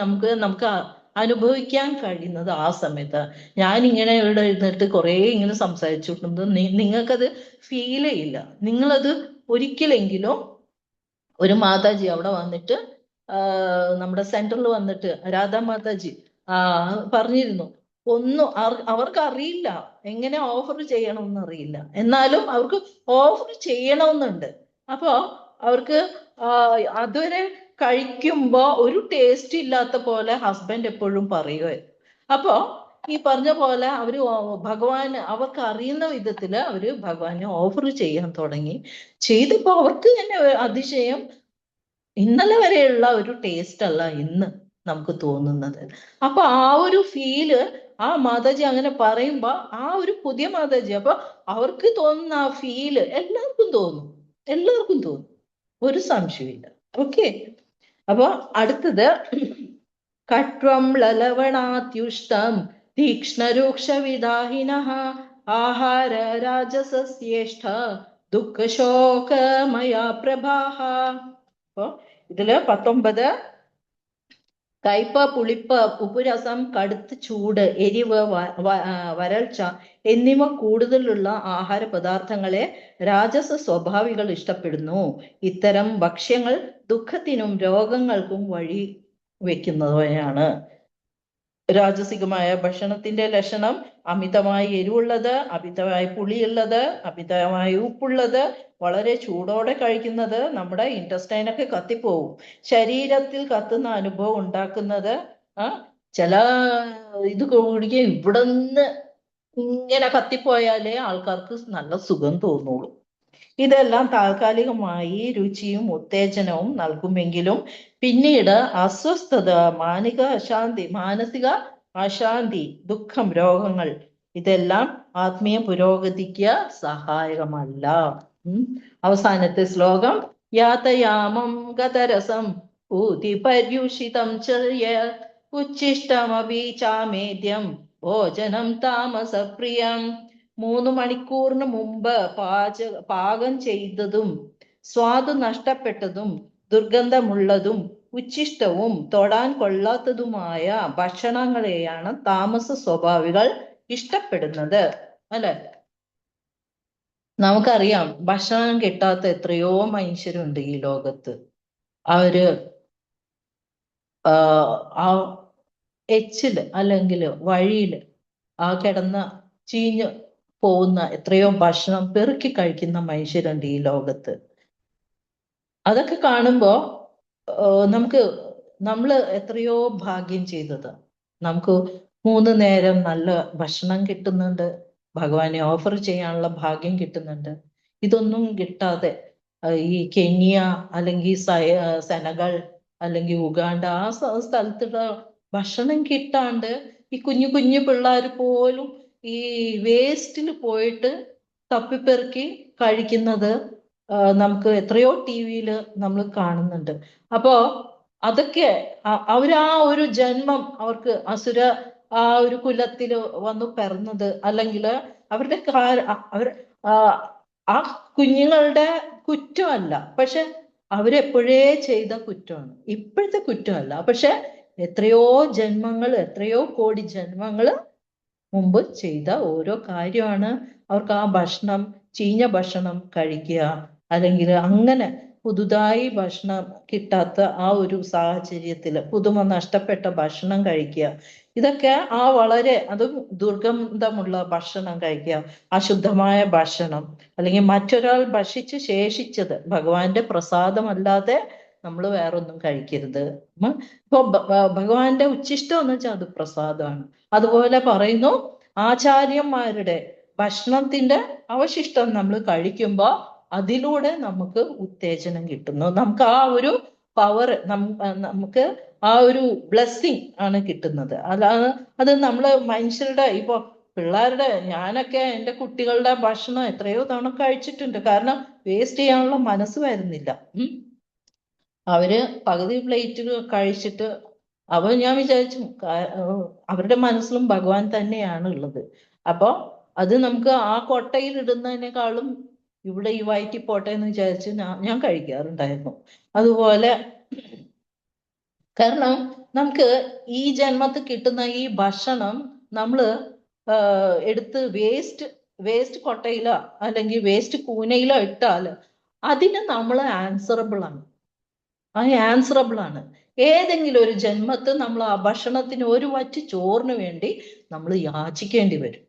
നമുക്ക് അനുഭവിക്കാൻ കഴിയുന്നത് ആ സമയത്ത്. ഞാൻ ഇങ്ങനെ ഇവിടെ ഇരുന്നിട്ട് കുറെ ഇങ്ങനെ സംസാരിച്ചിട്ടുണ്ട്, നിങ്ങൾക്കത് ഫീൽ ചെയ്യില്ല. നിങ്ങളത് ഒരിക്കലെങ്കിലും ഒരു മാതാജി അവിടെ വന്നിട്ട്, നമ്മുടെ സെന്ററിൽ വന്നിട്ട് രാധാ മാതാജി പറഞ്ഞിരുന്നു, അവർക്ക് അറിയില്ല എങ്ങനെ ഓഫർ ചെയ്യണമെന്ന് അറിയില്ല, എന്നാലും അവർക്ക് ഓഫർ ചെയ്യണമെന്നുണ്ട്. അപ്പോ അവർക്ക് അതുവരെ കഴിക്കുമ്പോ ഒരു ടേസ്റ്റ് ഇല്ലാത്ത പോലെ ഹസ്ബൻഡ് എപ്പോഴും പറയുമായിരുന്നു. അപ്പോ ഈ പറഞ്ഞ പോലെ അവര് അവർക്ക് അറിയുന്ന വിധത്തില് അവര് ഭഗവാനെ ഓഫർ ചെയ്യാൻ തുടങ്ങി. ചെയ്തപ്പോ അവർക്ക് തന്നെ അതിശയം, ഇന്നലെ വരെയുള്ള ഒരു ടേസ്റ്റ് അല്ല ഇന്ന് നമുക്ക് തോന്നുന്നത്. അപ്പൊ ആ ഒരു ഫീല് ആ മാതാജി അങ്ങനെ പറയുമ്പോ, ആ ഒരു പുതിയ മാതാജി, അപ്പൊ അവർക്ക് തോന്നുന്ന ആ ഫീല് എല്ലാവർക്കും തോന്നും, ഒരു സംശയമില്ല. ഓക്കെ. അപ്പൊ അടുത്തത്, കട്വം ലലവണാത്യുഷ്ടം തീക്ഷ്ണരൂക്ഷ വിദാഹിന ആഹാര രാജസസ്യേഷ്ഠ ദുഃഖശോകമയാ പ്രഭാഹ. അപ്പൊ ഇതില് 19, കയ്പ്, പുളിപ്പ്, ഉപ്പുരസം, കടുത്ത്, ചൂട്, എരിവ്, വരൾച്ച എന്നിവ കൂടുതലുള്ള ആഹാര പദാർത്ഥങ്ങളെ രാജസ സ്വഭാവികൾ ഇഷ്ടപ്പെടുന്നു. ഇത്തരം ഭക്ഷ്യങ്ങൾ ദുഃഖത്തിനും രോഗങ്ങൾക്കും വഴി വെക്കുന്നവയാണ്. രാജസികമായ ഭക്ഷണത്തിന്റെ ലക്ഷണം അമിതമായി എരിവുള്ളത്, അമിതമായി പുളിയുള്ളത്, അമിതമായി ഉപ്പുള്ളത്, വളരെ ചൂടോടെ കഴിക്കുന്നത് നമ്മുടെ ഇൻറ്റസ്റ്റൈനൊക്കെ കത്തിപ്പോവും. ശരീരത്തിൽ കത്തുന്ന അനുഭവം ഉണ്ടാക്കുന്നത്, ചില ഇത് കൂടിയ ഇവിടുന്ന് ഇങ്ങനെ കത്തിപ്പോയാലേ ആൾക്കാർക്ക് നല്ല സുഖം തോന്നുള്ളൂ. ഇതെല്ലാം താൽക്കാലികമായി രുചിയും ഉത്തേജനവും നൽകുമെങ്കിലും പിന്നീട് അസ്വസ്ഥത, മാനസിക അശാന്തി, ദുഃഖം, രോഗങ്ങൾ, ഇതെല്ലാം ആത്മീയ പുരോഗതിക്ക് സഹായകമല്ല. അവസാനത്തെ ശ്ലോകം, യാതയാമം ഗതരസം ഊതിപര്യുഷിതം ചര്യ ഉച്ഛിഷ്ടമപി ചാമേദ്യം ഭോജനം താമസപ്രിയം. 3 മണിക്കൂറിന് മുമ്പ് പാകം ചെയ്തതും സ്വാദ് നഷ്ടപ്പെട്ടതും ദുർഗന്ധമുള്ളതും ഉച്ഛിഷ്ടവും തൊടാൻ കൊള്ളാത്തതുമായ ഭക്ഷണങ്ങളെയാണ് താമസ സ്വഭാവികൾ ഇഷ്ടപ്പെടുന്നത് അല്ലെ. നമുക്കറിയാം, ഭക്ഷണം കിട്ടാത്ത എത്രയോ മനുഷ്യരുണ്ട് ഈ ലോകത്ത്. അവര് ആ എച്ചില് അല്ലെങ്കിൽ വഴിയില് കിടന്ന ചീഞ്ഞ് പോകുന്ന എത്രയോ ഭക്ഷണം പെറുക്കി കഴിക്കുന്ന മനുഷ്യരുണ്ട് ഈ ലോകത്ത്. അതൊക്കെ കാണുമ്പോ നമ്മള് എത്രയോ ഭാഗ്യം ചെയ്തത്. നമുക്ക് 3 നേരം നല്ല ഭക്ഷണം കിട്ടുന്നുണ്ട്, ഭഗവാനെ ഓഫർ ചെയ്യാനുള്ള ഭാഗ്യം കിട്ടുന്നുണ്ട്. ഇതൊന്നും കിട്ടാതെ ഈ കെനിയ അല്ലെങ്കിൽ സെനഗൾ അല്ലെങ്കിൽ ഉഗാണ്ട ആ സ്ഥലത്തുള്ള ഭക്ഷണം കിട്ടാണ്ട് ഈ കുഞ്ഞു പിള്ളേർ പോലും ഈ വേസ്റ്റിൽ പോയിട്ട് തപ്പിപ്പെറുക്കി കഴിക്കുന്നത് നമുക്ക് എത്രയോ TV-യിൽ നമ്മൾ കാണുന്നുണ്ട്. അപ്പോ അതൊക്കെ ആ ഒരു ജന്മം അവർക്ക് ആ ഒരു കുലത്തിൽ വന്നു പിറന്നത്, അല്ലെങ്കിൽ അവരുടെ ആ കുഞ്ഞുങ്ങളുടെ കുറ്റമല്ല, പക്ഷെ അവരെപ്പോഴേ ചെയ്ത കുറ്റമാണ്, ഇപ്പോഴത്തെ കുറ്റമല്ല. പക്ഷെ എത്രയോ ജന്മങ്ങൾ, എത്രയോ കോടി ജന്മങ്ങൾ മുമ്പ് ചെയ്ത ഓരോ കാര്യമാണ് അവർക്ക് ആ ഭക്ഷണം, ചീഞ്ഞ ഭക്ഷണം കഴിക്കുക, അല്ലെങ്കിൽ അങ്ങനെ പുതുതായി ഭക്ഷണം കിട്ടാത്ത ആ ഒരു സാഹചര്യത്തിൽ പുതുമ നഷ്ടപ്പെട്ട ഭക്ഷണം കഴിക്കുക, ഇതൊക്കെ വളരെ അതും ദുർഗന്ധമുള്ള ഭക്ഷണം കഴിക്കുക, അശുദ്ധമായ ഭക്ഷണം, അല്ലെങ്കിൽ മറ്റൊരാൾ ഭക്ഷിച്ച് ശേഷിച്ചത്, ഭഗവാന്റെ പ്രസാദമല്ലാതെ നമ്മൾ വേറൊന്നും കഴിക്കരുത്. ഇപ്പൊ ഭഗവാന്റെ ഉച്ഛിഷ്ടം എന്ന് വെച്ചാൽ അത് പ്രസാദമാണ്. അതുപോലെ പറയുന്നു, ആചാര്യന്മാരുടെ ഭക്ഷണത്തിന്റെ അവശിഷ്ടം നമ്മൾ കഴിക്കുമ്പോൾ അതിലൂടെ നമുക്ക് ഉത്തേജനം കിട്ടുന്നു. നമുക്ക് ആ ഒരു പവർ, നമുക്ക് ആ ഒരു ബ്ലെസ്സിങ് ആണ് കിട്ടുന്നത്. അതാണ് അത് നമ്മൾ മനുഷ്യരുടെ, ഇപ്പൊ പിള്ളേരുടെ, ഞാനൊക്കെ എൻ്റെ കുട്ടികളുടെ ഭക്ഷണം എത്രയോ തവണ കഴിച്ചിട്ടുണ്ട്. കാരണം വേസ്റ്റ് ചെയ്യാനുള്ള മനസ്സ് വരുന്നില്ല. അവര് പകുതി പ്ലേറ്റ് കഴിച്ചിട്ട് ഞാൻ വിചാരിച്ചു അവരുടെ മനസ്സിലും ഭഗവാൻ തന്നെയാണ് ഉള്ളത്. അപ്പൊ അത് നമുക്ക് ആ കൊട്ടയിൽ ഇടുന്നതിനേക്കാളും ഇവിടെ ഈ വയറ്റിൽ പോട്ടെ എന്ന് വിചാരിച്ച് ഞാൻ കഴിക്കാറുണ്ടായിരുന്നു. അതുപോലെ കാരണം നമുക്ക് ഈ ജന്മത്തിൽ കിട്ടുന്ന ഈ ഭക്ഷണം നമ്മള് എടുത്ത് വേസ്റ്റ് കൊട്ടയിലോ അല്ലെങ്കിൽ വേസ്റ്റ് കൂനയിലോ ഇട്ടാൽ അതിന് നമ്മൾ ആൻസറബിൾ ആണ്. ഏതെങ്കിലും ഒരു ജന്മത്തിൽ നമ്മൾ ആ ഭക്ഷണത്തിന് ഒരു വറ്റ് ചോറിന് വേണ്ടി നമ്മൾ യാചിക്കേണ്ടി വരും.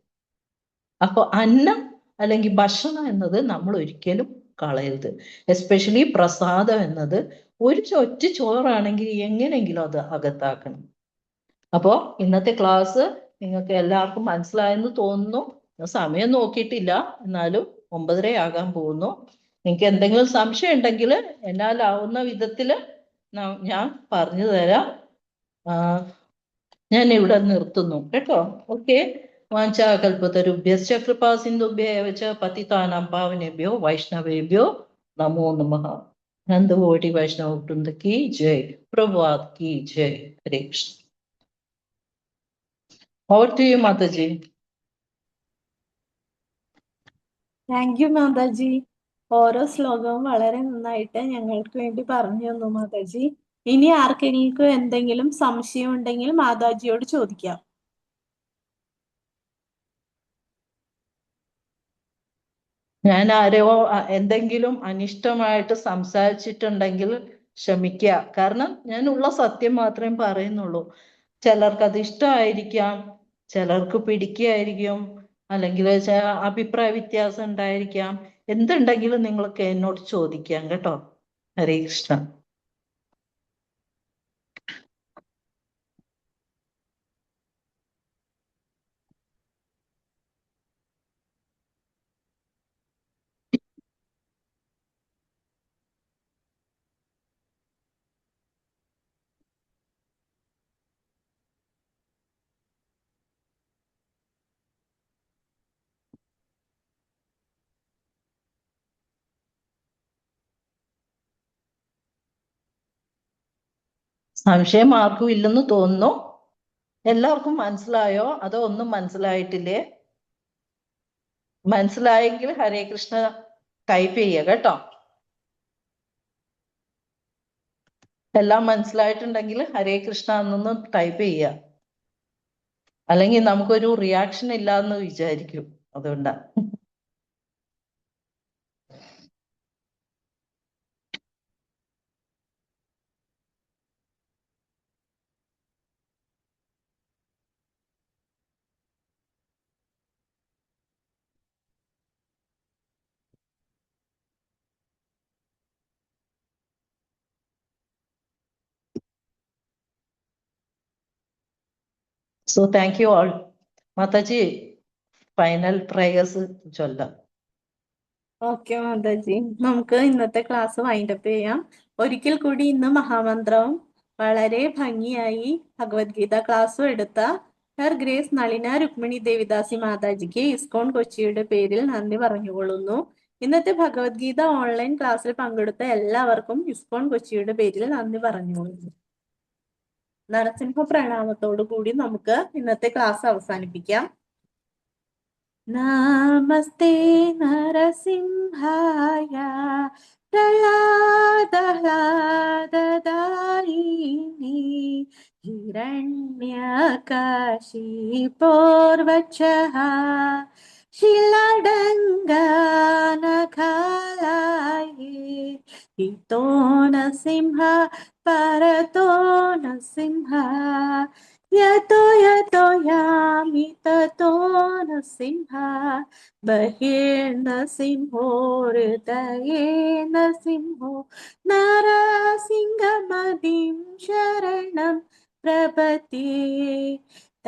അപ്പൊ അന്നം അല്ലെങ്കിൽ ഭക്ഷണം എന്നത് നമ്മൾ ഒരിക്കലും കളയരുത്. എസ്പെഷ്യലി പ്രസാദം എന്നത് ഒരു ഒറ്റ ചോറാണെങ്കിൽ എങ്ങനെയെങ്കിലും അത് അകത്താക്കണം. അപ്പോൾ ഇന്നത്തെ ക്ലാസ് നിങ്ങൾക്ക് എല്ലാവർക്കും മനസ്സിലായെന്ന് തോന്നുന്നു. സമയം നോക്കിയിട്ടില്ല, എന്നാലും 9:30 ആകാൻ പോകുന്നു. നിങ്ങൾക്ക് എന്തെങ്കിലും സംശയം ഉണ്ടെങ്കിൽ എന്നാലാവുന്ന വിധത്തിൽ ഞാൻ പറഞ്ഞു തരാം. ഞാൻ ഇവിടെ നിർത്തുന്നു കേട്ടോ. ഓക്കെ. വാഞ്ചാകൽപതരുഭ്യശ്ച കൃപാസിന്ധുഭ്യശ്ച ച പതിതാനാം പാവനേഭ്യോ വൈഷ്ണവേഭ്യോ നമോ നമഃ. നന്ദകോടി വൈഷ്ണവ വൃന്ദ की जय, प्रभुपाद की जय. Hare Krishna. Over to you, Mataji.
Thank you Mataji. ഓരോ ശ്ലോകവും വളരെ നന്നായിട്ട് ഞങ്ങൾക്ക് വേണ്ടി പറഞ്ഞു തന്നു മാതാജി. ഇനി ആർക്കെങ്കിലും എന്തെങ്കിലും സംശയം ഉണ്ടെങ്കിൽ മാതാജിയോട് ചോദിക്കാം.
ഞാൻ ആരോ എന്തെങ്കിലും അനിഷ്ടമായിട്ട് സംസാരിച്ചിട്ടുണ്ടെങ്കിൽ ക്ഷമിക്കുക. കാരണം ഞാൻ ഉള്ള സത്യം മാത്രമേ പറയുന്നുള്ളൂ. ചിലർക്ക് അത് ഇഷ്ടമായിരിക്കാം, ചിലർക്ക് പിടിക്കുകയായിരിക്കും, അല്ലെങ്കിൽ അഭിപ്രായ വ്യത്യാസം ഉണ്ടായിരിക്കാം. എന്തുണ്ടെങ്കിലും നിങ്ങൾക്ക് എന്നോട് ചോദിക്കാം കേട്ടോ. ഹരേ കൃഷ്ണ. സംശയം ആർക്കും ഇല്ലെന്ന് തോന്നുന്നു. എല്ലാവർക്കും മനസ്സിലായോ അതോ ഒന്നും മനസ്സിലായിട്ടില്ലേ? മനസ്സിലായെങ്കിൽ ഹരേ കൃഷ്ണ ടൈപ്പ് ചെയ്യുക കേട്ടോ. എല്ലാം മനസ്സിലായിട്ടുണ്ടെങ്കിൽ ഹരേ കൃഷ്ണ എന്നൊന്ന് ടൈപ്പ് ചെയ്യുക. അല്ലെങ്കിൽ നമുക്കൊരു റിയാക്ഷൻ ഇല്ലാന്ന് വിചാരിക്കും. അതുകൊണ്ടാ. So thank you all. Mataji final prayers ചൊല്ലാം.
ഓക്കെ മാതാജി, നമുക്ക് ഇന്നത്തെ ക്ലാസ് വൈൻഡപ്പ് ചെയ്യാം. ഒരിക്കൽ കൂടി ഇന്ന് മഹാമന്ത്രവും വളരെ ഭംഗിയായി ഭഗവത്ഗീത ക്ലാസ്സും എടുത്ത ഹർ ഗ്രേസ് നളിന രുക്മിണി ദേവിദാസി മാതാജിക്ക് ഇസ്കോൺ കൊച്ചിയുടെ പേരിൽ നന്ദി പറഞ്ഞുകൊള്ളുന്നു. ഇന്നത്തെ ഭഗവത്ഗീത ഓൺലൈൻ ക്ലാസ്സിൽ പങ്കെടുത്ത എല്ലാവർക്കും ഇസ്കോൺ കൊച്ചിയുടെ പേരിൽ നന്ദി പറഞ്ഞുകൊള്ളുന്നു. നരസിംഹ പ്രണാമത്തോടു കൂടി നമുക്ക് ഇന്നത്തെ ക്ലാസ് അവസാനിപ്പിക്കാം. നമസ്തേ നരസിംഹായ പ്രഹ്ലാദായിനി ഹിരണ്യകശിപോർവചഃ शिलाडङ्गानखालाये हितो न सिंह परतो न सिंह यतो यतो यामि ततो न सिंह बहिर्न सिंहो हृदयेन सिंहो नरसिंहमदिं शरणं प्रपद्ये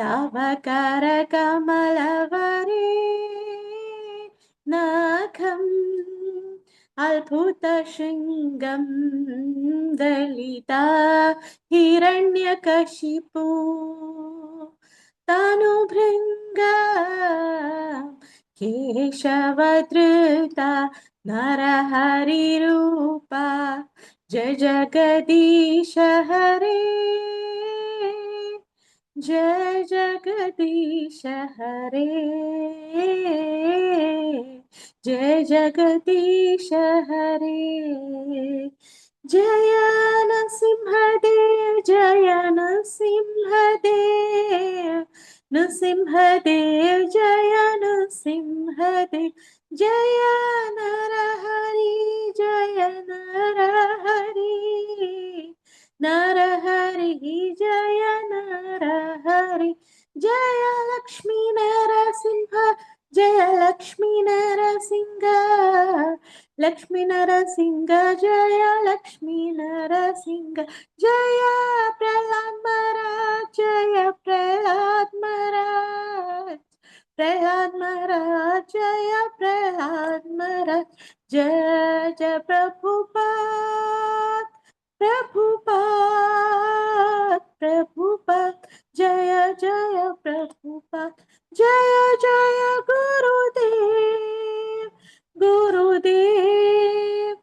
तव करकमलवरे नखम् अद्भुतशृङ्गं दलिता हिरण्यकशिपु तनुभृङ्गा केशवधृता नरहरिरूपा जय जगदीश हरे जय जगदीश हरे जय जगदीश हरे जय नृसिंहदेव जय नृसिंहदेव नृसिंहदेव जय नृसिंहदेव जय नरहरि जय नरहरि नरहरि जय नरहरि जय लक्ष्मी नरसिंह जय लक्ष्मी नरसिंह लक्ष्मी नरसिंह जय लक्ष्मी नरसिंह जय प्रहलाद महाराज जय प्रहलाद महाराज प्रहलाद महाराज जय प्रहलाद महाराज जय जय प्रभुपाद प्रभुपाद प्रभुपाद जय जय प्रभुपाद जय जय गुरुदेव गुरुदेव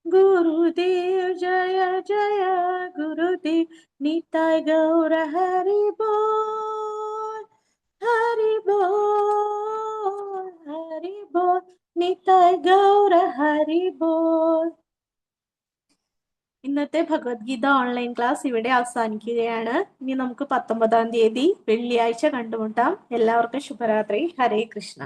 गुरुदेव जय जय गुरुदेव निताय गौर हरि बोल हरि बोल हरि बोल निताय गौर हरि बोल ഇന്നത്തെ ഭഗവത്ഗീത ഓൺലൈൻ ക്ലാസ് ഇവിടെ അവസാനിക്കുകയാണ്. ഇനി നമുക്ക് 19-ാം തീയതി വെള്ളിയാഴ്ച കണ്ടുമുട്ടാം. എല്ലാവർക്കും ശുഭരാത്രി. ഹരേ കൃഷ്ണ.